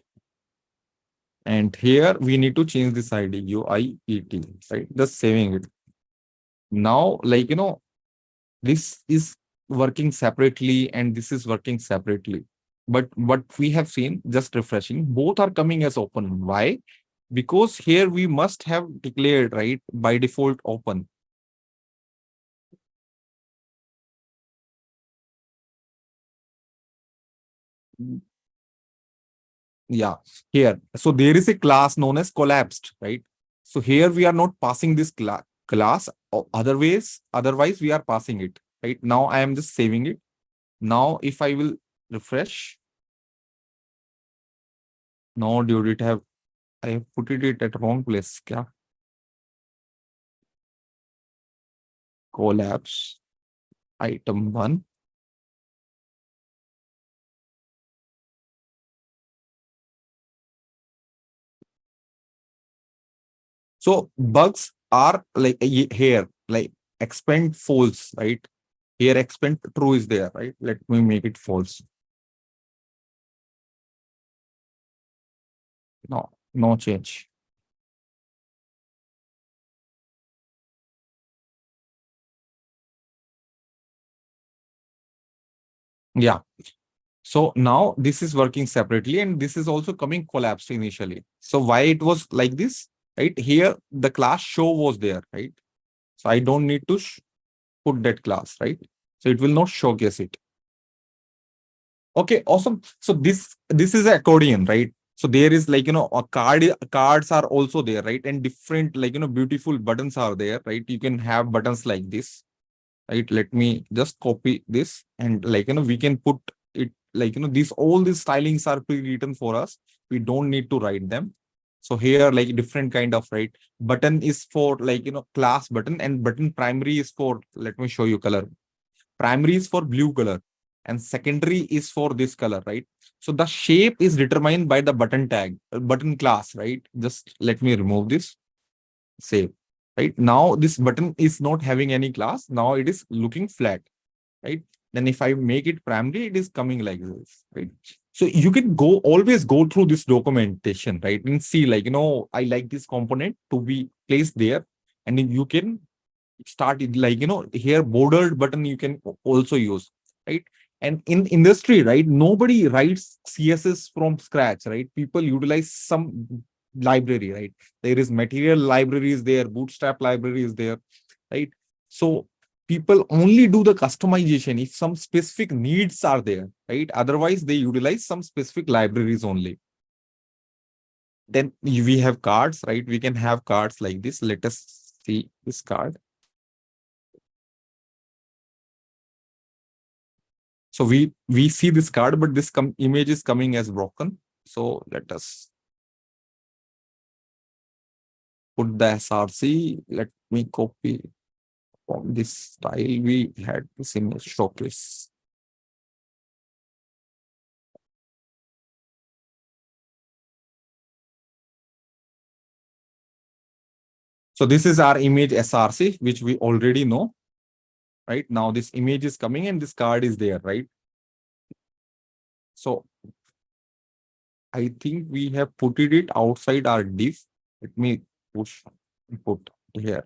And here we need to change this ID, UIET, right? Just saving it. Now, like, this is working separately and this is working separately. But what we have seen, just refreshing, both are coming as open. Why? Because here we must have declared, right, by default open. Yeah, here. So there is a class known as collapsed, right? So here we are not passing this class, or otherwise we are passing it, right? Now I am just saving it. Now if I will refresh, no, dude, I have put it at wrong place. Kya? Collapse item 1. So bugs are like here, like expand false, right? Here expand true is there, right? Let me make it false. No, no change. Yeah. So now this is working separately and this is also coming collapsed initially. So why it was like this, right? Here the class show was there, right? So I don't need to put that class, right? So it will not showcase it. Okay, awesome. So this is accordion, right? So there is like, cards are also there, right? And different like, beautiful buttons are there, right? You can have buttons like this, right? Let me just copy this and like, we can put it like, all these stylings are pre-written for us. We don't need to write them. So here, like different kind of, right? Button is for like, class button, and button primary is for, let me show you color. Primary is for blue color and secondary is for this color, right? So the shape is determined by the button tag, button class, right? Just let me remove this, save. Right now, this button is not having any class. Now it is looking flat, right? Then if I make it primary, it is coming like this, right? So you can always go through this documentation, right? And see like, I like this component to be placed there. And then you can start it like, here bordered button you can also use, right? And in industry, right, nobody writes CSS from scratch, right? People utilize some library, right? There is material libraries there, bootstrap library is there, right? So people only do the customization if some specific needs are there, right? Otherwise they utilize some specific libraries only. Then we have cards, right? We can have cards like this. Let us see this card. So we see this card, but this image is coming as broken. So let us put the SRC. Let me copy from this style. We had this image showcase. So this is our image SRC, which we already know, right? Now this image is coming and this card is there, right? So I think we have put it outside our div. Let me push put here.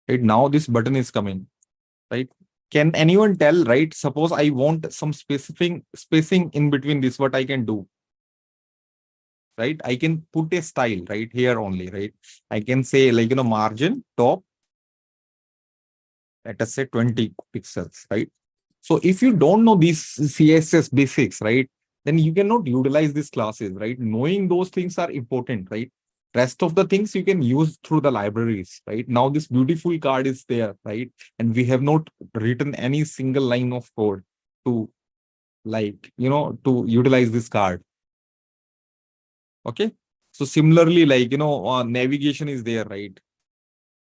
Right now this button is coming, right? Can anyone tell, right? Suppose I want some specific spacing in between this, what I can do, right? I can put a style right here only, right? I can say like, margin top, let us say 20 pixels, right? So if you don't know these CSS basics, right, then you cannot utilize these classes, right? Knowing those things are important, right? Rest of the things you can use through the libraries, right? Now this beautiful card is there, right? And we have not written any single line of code to like, to utilize this card. Okay. So similarly, like, navigation is there, right?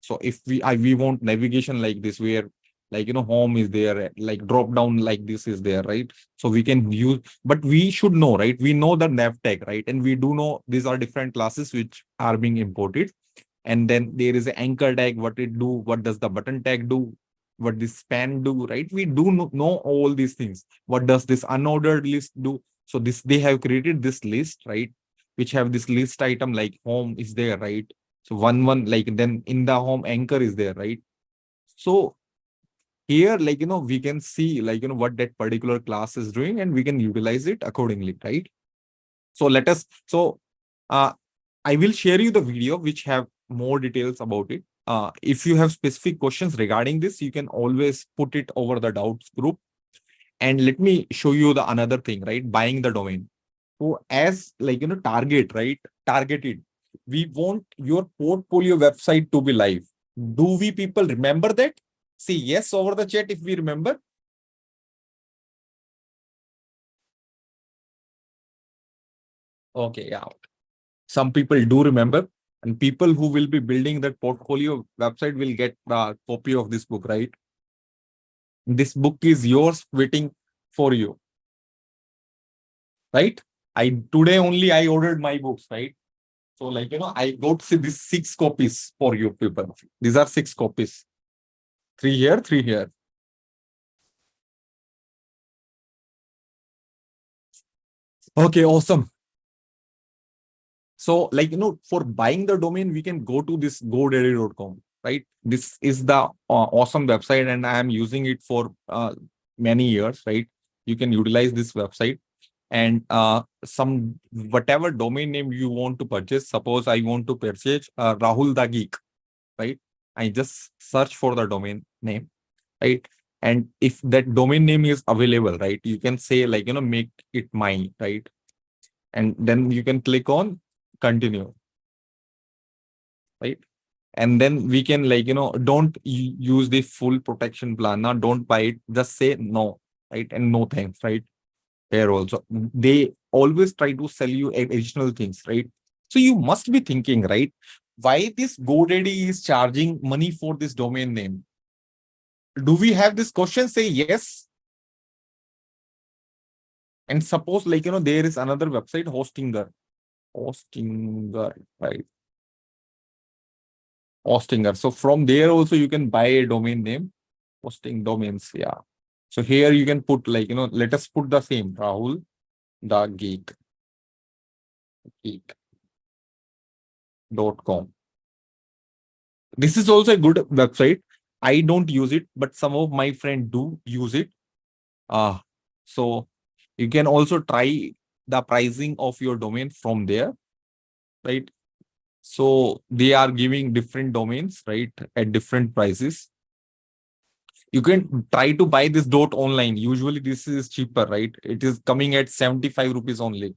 So if we want navigation like this, where like, home is there, like drop down like this is there, right? So we can use, but we should know, right? We know the nav tag, right? And we do know these are different classes which are being imported. And then there is an anchor tag, what it do, what does the button tag do, what this span do, right? We do know all these things. What does this unordered list do? So this, they have created this list, right? Which have this list item like home is there, right? So one like, then in the home anchor is there, right? So here, like, we can see, like, what that particular class is doing, and we can utilize it accordingly, right? So let us, so uh, I will share you the video which have more details about it. If you have specific questions regarding this, you can always put it over the doubts group. And let me show you the another thing, right? Buying the domain. So as, like, target, right? Targeted. We want your portfolio website to be live. Do we people remember that? See yes over the chat if we remember. Okay, yeah. Some people do remember, and people who will be building that portfolio website will get a copy of this book, right? This book is yours waiting for you, right? I today only I ordered my books, right? So, like, I got these 6 copies for you people. These are 6 copies. 3 here, 3 here. Okay, awesome. So, like, for buying the domain, we can go to this godaddy.com, right? This is the awesome website, and I am using it for many years, right? You can utilize this website, and some whatever domain name you want to purchase. Suppose I want to purchase Rahul the Geek, right? I just search for the domain name, right? And if that domain name is available, right, you can say, like, make it mine, right? And then you can click on continue, right? And then we can, like, don't use the full protection plan. Now don't buy it, just say no, right? And no thanks, right? Here also they always try to sell you additional things, right? So you must be thinking, right, why this GoDaddy is charging money for this domain name? Do we have this question? Say yes. And suppose, like, there is another website, Hostinger, right? Hostinger. So from there also you can buy a domain name, hosting domains. Yeah. So here you can put, like, let us put the same Rahul the geek.com. This is also a good website. I don't use it, but some of my friends do use it. So you can also try the pricing of your domain from there, right? So they are giving different domains, right, at different prices. You can try to buy this dot online. Usually this is cheaper, right? It is coming at 75 rupees only.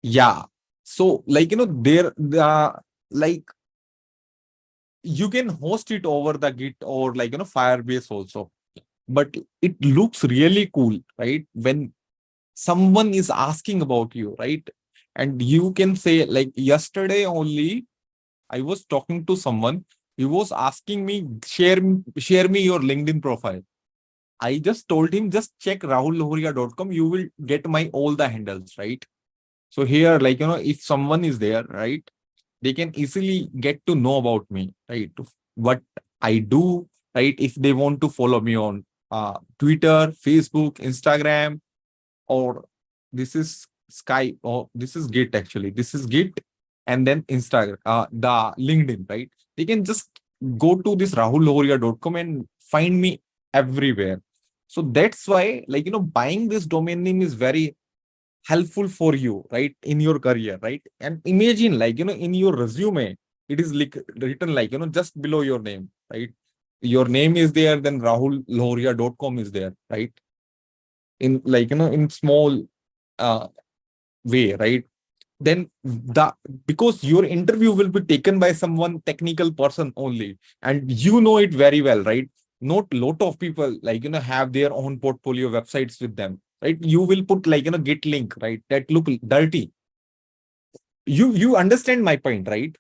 Yeah. So, like, there, like, you can host it over the Git or, like, Firebase also. But it looks really cool, right? When someone is asking about you, right? And you can say, like, yesterday only, I was talking to someone. He was asking me, share me your LinkedIn profile. I just told him, just check rahullohoria.com. You will get my all the handles, right? So here, like, if someone is there, right, they can easily get to know about me, right? What I do, right? If they want to follow me on Twitter, Facebook, Instagram, or this is Skype, or this is Git actually. This is Git, and then Instagram, the LinkedIn, right? They can just go to this rahullohoria.com and find me everywhere. So that's why, like, buying this domain name is very helpful for you, right, in your career, right? And imagine, like, in your resume, it is like written, like, just below your name, right? Your name is there, then rahullohoria.com is there, right? In, like, in small uh, way, right? Then the, because your interview will be taken by someone technical person only, and you know it very well, right? Not lot of people, like, have their own portfolio websites with them, right? You will put, like, git link, right? That look dirty. You understand my point, right?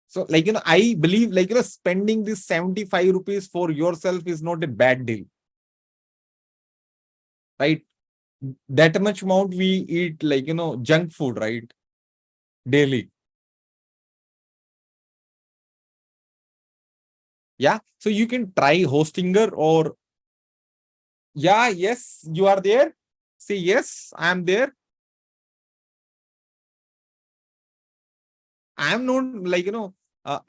So like, I believe like, spending this 75 rupees for yourself is not a bad deal, right? That much amount we eat like, junk food, right? Daily. Yeah. So you can try Hostinger or, yeah, yes, you are there. Say, yes, I am there. I am not like, I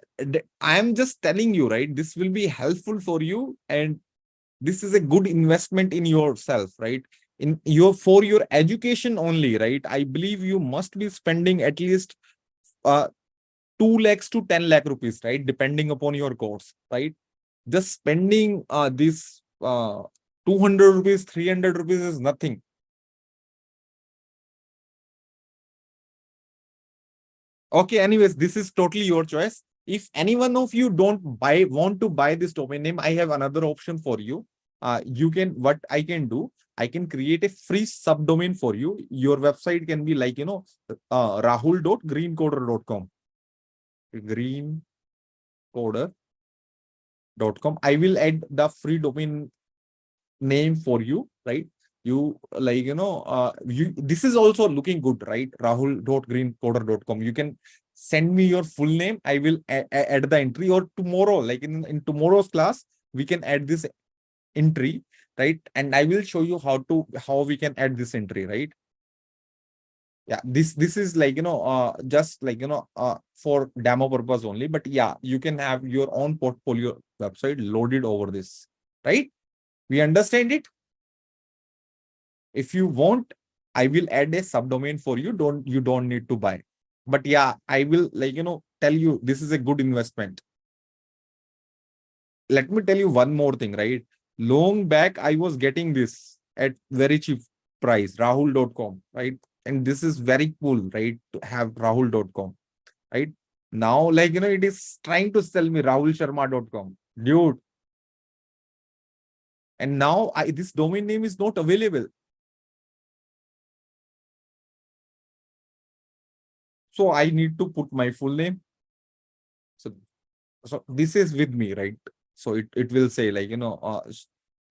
am just telling you, right? This will be helpful for you. And this is a good investment in yourself, right? In your, for your education only, right? I believe you must be spending at least uh 2 lakhs to 10 lakh rupees, right? Depending upon your course, right? Just spending this 200 rupees, 300 rupees is nothing. Okay, anyways, this is totally your choice. If any one of you don't want to buy this domain name, I have another option for you. You can, what I can do, I can create a free subdomain for you. Your website can be like, rahul.greencoder.com. Greencoder.com. I will add the free domain name for you, right? You like, this is also looking good, right? rahul.greencoder.com. You can send me your full name. I will add the entry, or tomorrow, like in tomorrow's class, we can add this entry, right? And I will show you how we can add this entry, right? Yeah, this is like, just like, for demo purpose only, but yeah, you can have your own portfolio website loaded over this, right? We understand it. If you want, I will add a subdomain for you. You don't need to buy. But yeah, I will like, tell you this is a good investment. Let me tell you one more thing, right? Long back, I was getting this at very cheap price, rahul.com, right? And this is very cool, right? To have rahul.com, right? Now, like, it is trying to sell me rahulsharma.com, dude. And now this domain name is not available. So I need to put my full name. So this is with me, right? So it will say like,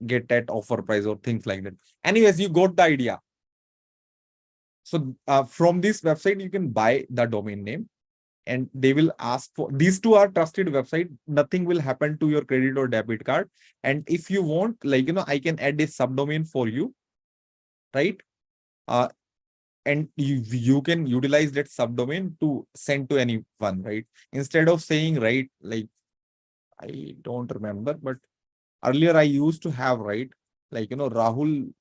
get at offer price or things like that. Anyways, you got the idea. So from this website, you can buy the domain name, and they will ask for, these two are trusted website. Nothing will happen to your credit or debit card. And if you want, like, I can add a subdomain for you, right? Uh, and you can utilize that subdomain to send to anyone, right? Instead of saying, right, like, I don't remember, but earlier I used to have, right, like, Rahul,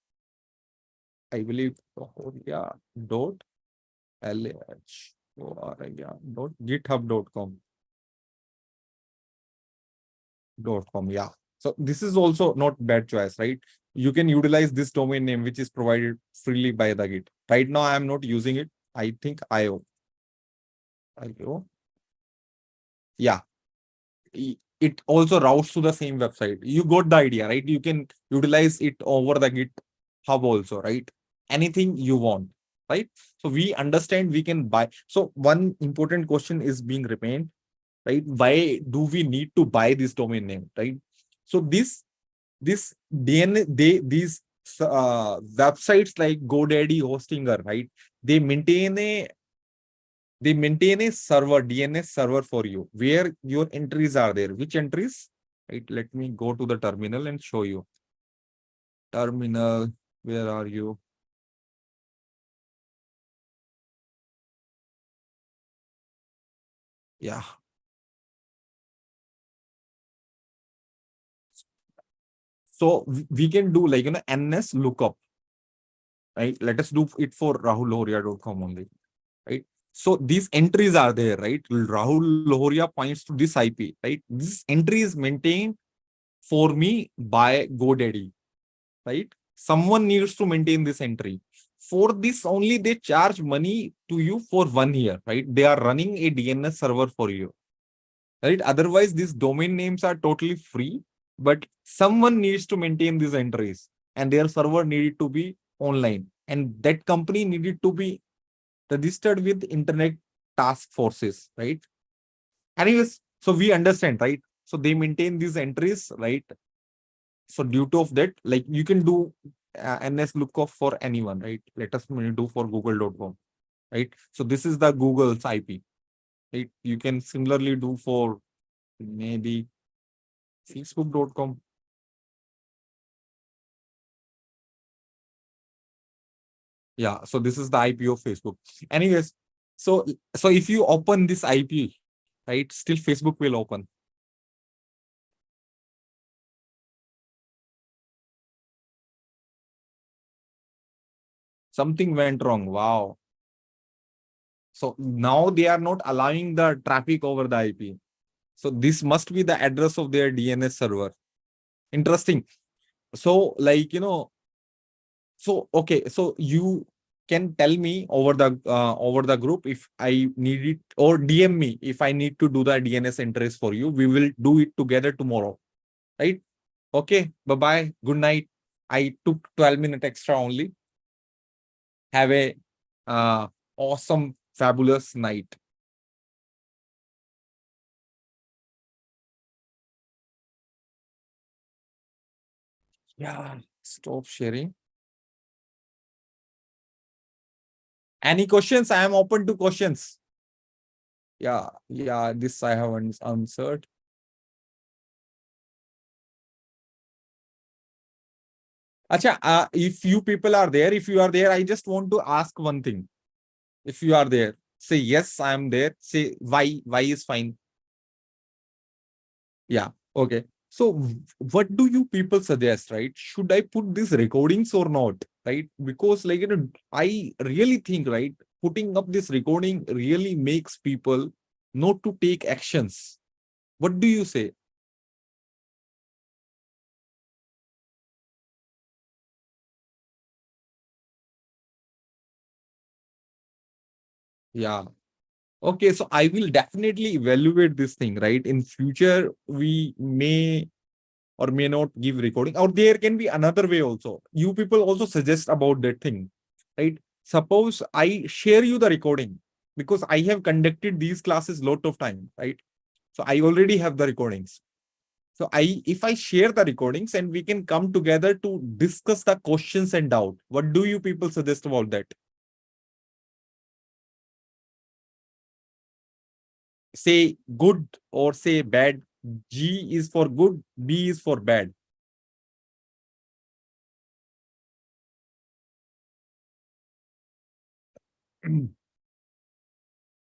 I believe, Horia dot dot github.com. Yeah. So this is also not bad choice, right? You can utilize this domain name, which is provided freely by the Git. Right now, I am not using it. I think IO. IO. Yeah. It also routes to the same website. You got the idea, right? You can utilize it over the Git hub also, right? Anything you want, right? So we understand we can buy. So one important question is being remained, right? Why do we need to buy this domain name, right? So this DNA, these websites like GoDaddy, Hostinger, right? They maintain a server, DNS server for you, where your entries are there. Which entries? Right. Let me go to the terminal and show you. Terminal, where are you? Yeah. So we can do like, NS lookup, right? Let us do it for rahullohoria.com only, right? So these entries are there, right? Rahul Lohoria points to this IP, right? This entry is maintained for me by GoDaddy, right? Someone needs to maintain this entry. For this only, they charge money to you for 1 year, right? They are running a DNS server for you, right? Otherwise, these domain names are totally free, but someone needs to maintain these entries, and their server needed to be online, and that company needed to be registered with internet task forces, right? Anyways, so we understand, right? So they maintain these entries, right? So due to of that, like you can do NS lookup for anyone, right? Let us do for google.com, right? So this is the Google's IP, right? You can similarly do for maybe facebook.com. Yeah, so this is the IP of Facebook. Anyways, so if you open this IP, right, still Facebook will open. Something went wrong. Wow. So now they are not allowing the traffic over the IP. So this must be the address of their DNS server. Interesting. So like, so okay, so you can tell me over the group if I need it, or DM me if I need to do the DNS entries for you. We will do it together tomorrow, right? Okay, bye bye. Good night. I took 12 minutes extra only. Have a awesome, fabulous night. Yeah, stop sharing. Any questions? I am open to questions. Yeah, yeah, this I have answered. Acha, if you people are there, if you are there, I just want to ask one thing. If you are there, say yes, I am there. Say why. Why is fine. Yeah. Okay. So what do you people suggest, right? Should I put these recordings or not? Right? Because like I really think, right, putting up this recording really makes people not to take actions. What do you say? Yeah. Okay, so I will definitely evaluate this thing, right? In future, we may or may not give recording, or there can be another way also. You people also suggest about that thing, right? Suppose I share you the recording because I have conducted these classes lot of time, right? So I already have the recordings. So if I share the recordings and we can come together to discuss the questions and doubt, what do you people suggest about that? Say good or say bad. G is for good, B is for bad.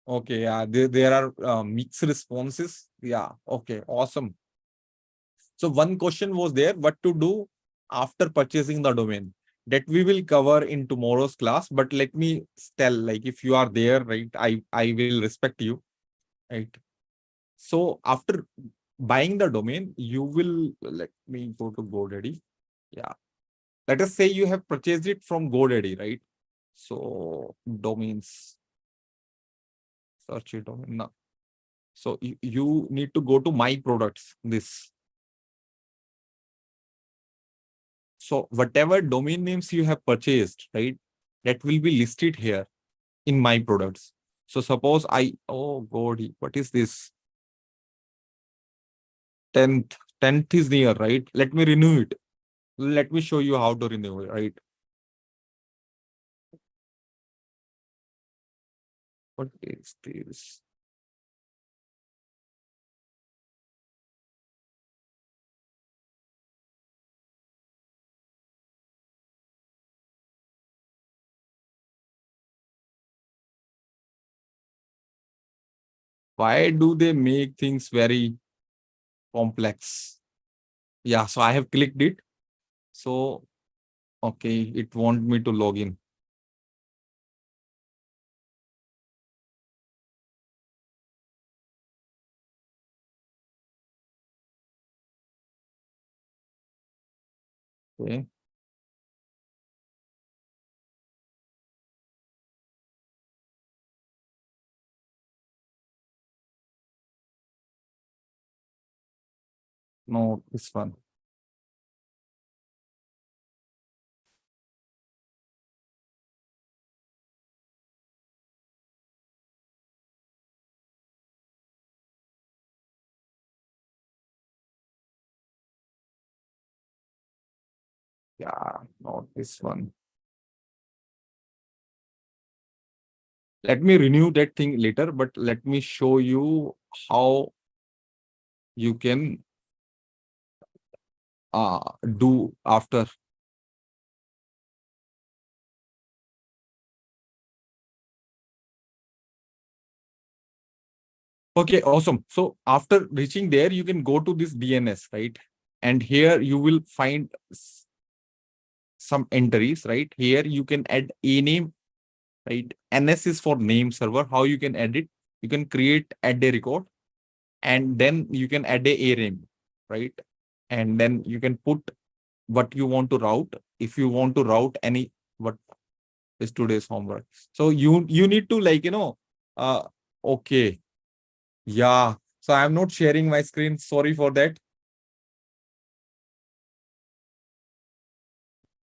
Okay, yeah, there are mixed responses. Yeah, okay, awesome. So one question was there, what to do after purchasing the domain. That we will cover in tomorrow's class. But let me tell, like if you are there, right, I will respect you, right? So after buying the domain, you will, let me go to GoDaddy. Yeah. Let us say you have purchased it from GoDaddy, right? So domains, search it domain. No. So you need to go to my products. This. So whatever domain names you have purchased, right? That will be listed here in my products. So suppose oh God, what is this? 10th is near, right? Let me renew it. Let me show you how to renew it, right? What is this? Why do they make things very complex? Yeah, so I have clicked it. So, okay, it want me to log in. Okay. No, this one. Yeah, not this one. Let me renew that thing later, but let me show you how you can do after. Okay, awesome. So after reaching there, you can go to this DNS, right? And here you will find some entries, right? Here you can add a name, right? NS is for name server. How you can add it? You can create add a record, and then you can add a name, right? And then you can put what you want to route. If you want to route any, what is today's homework? So you need to, like, okay, yeah. So I'm not sharing my screen. Sorry for that.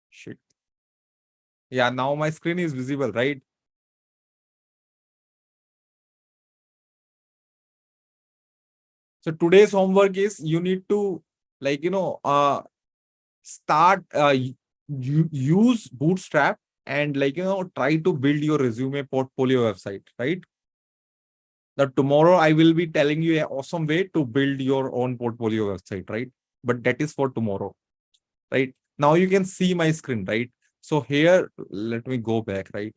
Shit. Yeah, now my screen is visible, right? So today's homework is you need to, like, start use Bootstrap and, like, try to build your resume portfolio website, right? That tomorrow I will be telling you an awesome way to build your own portfolio website, right? But that is for tomorrow, right? Now you can see my screen, right? So here, let me go back, right?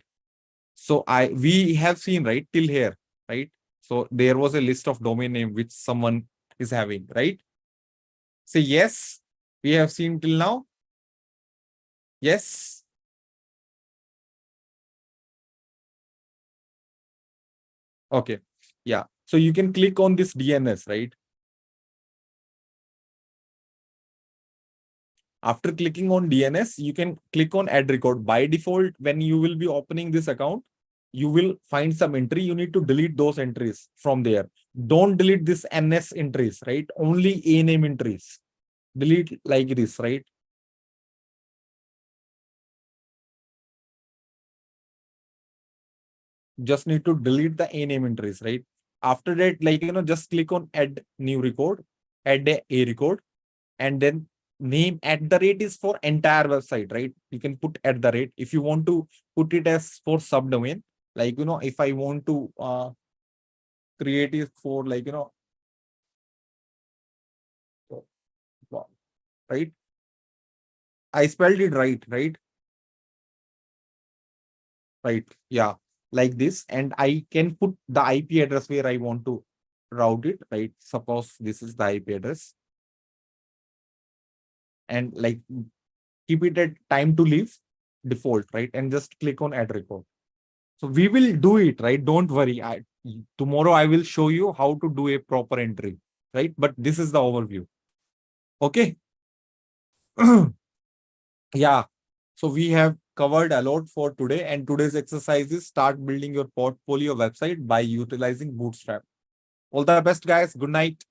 So we have seen, right, till here, right? So there was a list of domain name which someone is having, right? Say yes. We have seen till now. Yes. Okay. Yeah. So you can click on this DNS, right? After clicking on DNS, you can click on add record. By default, when you will be opening this account, you will find some entry. You need to delete those entries from there. Don't delete this NS entries, right? Only a name entries. Delete like this, right? Just need to delete the a name entries, right? After that, like, just click on add new record, add a record, and then name at the rate is for entire website, right? You can put at the rate. If you want to put it as for subdomain, like, if I want to create it for, like, right? I spelled it right, right? Right. Yeah. Like this. And I can put the IP address where I want to route it, right? Suppose this is the IP address. And, like, keep it at time to leave default, right? And just click on add record. So we will do it, right? Don't worry. Tomorrow I will show you how to do a proper entry, right? But this is the overview. Okay. Yeah. So we have covered a lot for today, and today's exercise is start building your portfolio website by utilizing Bootstrap. All the best, guys. Good night.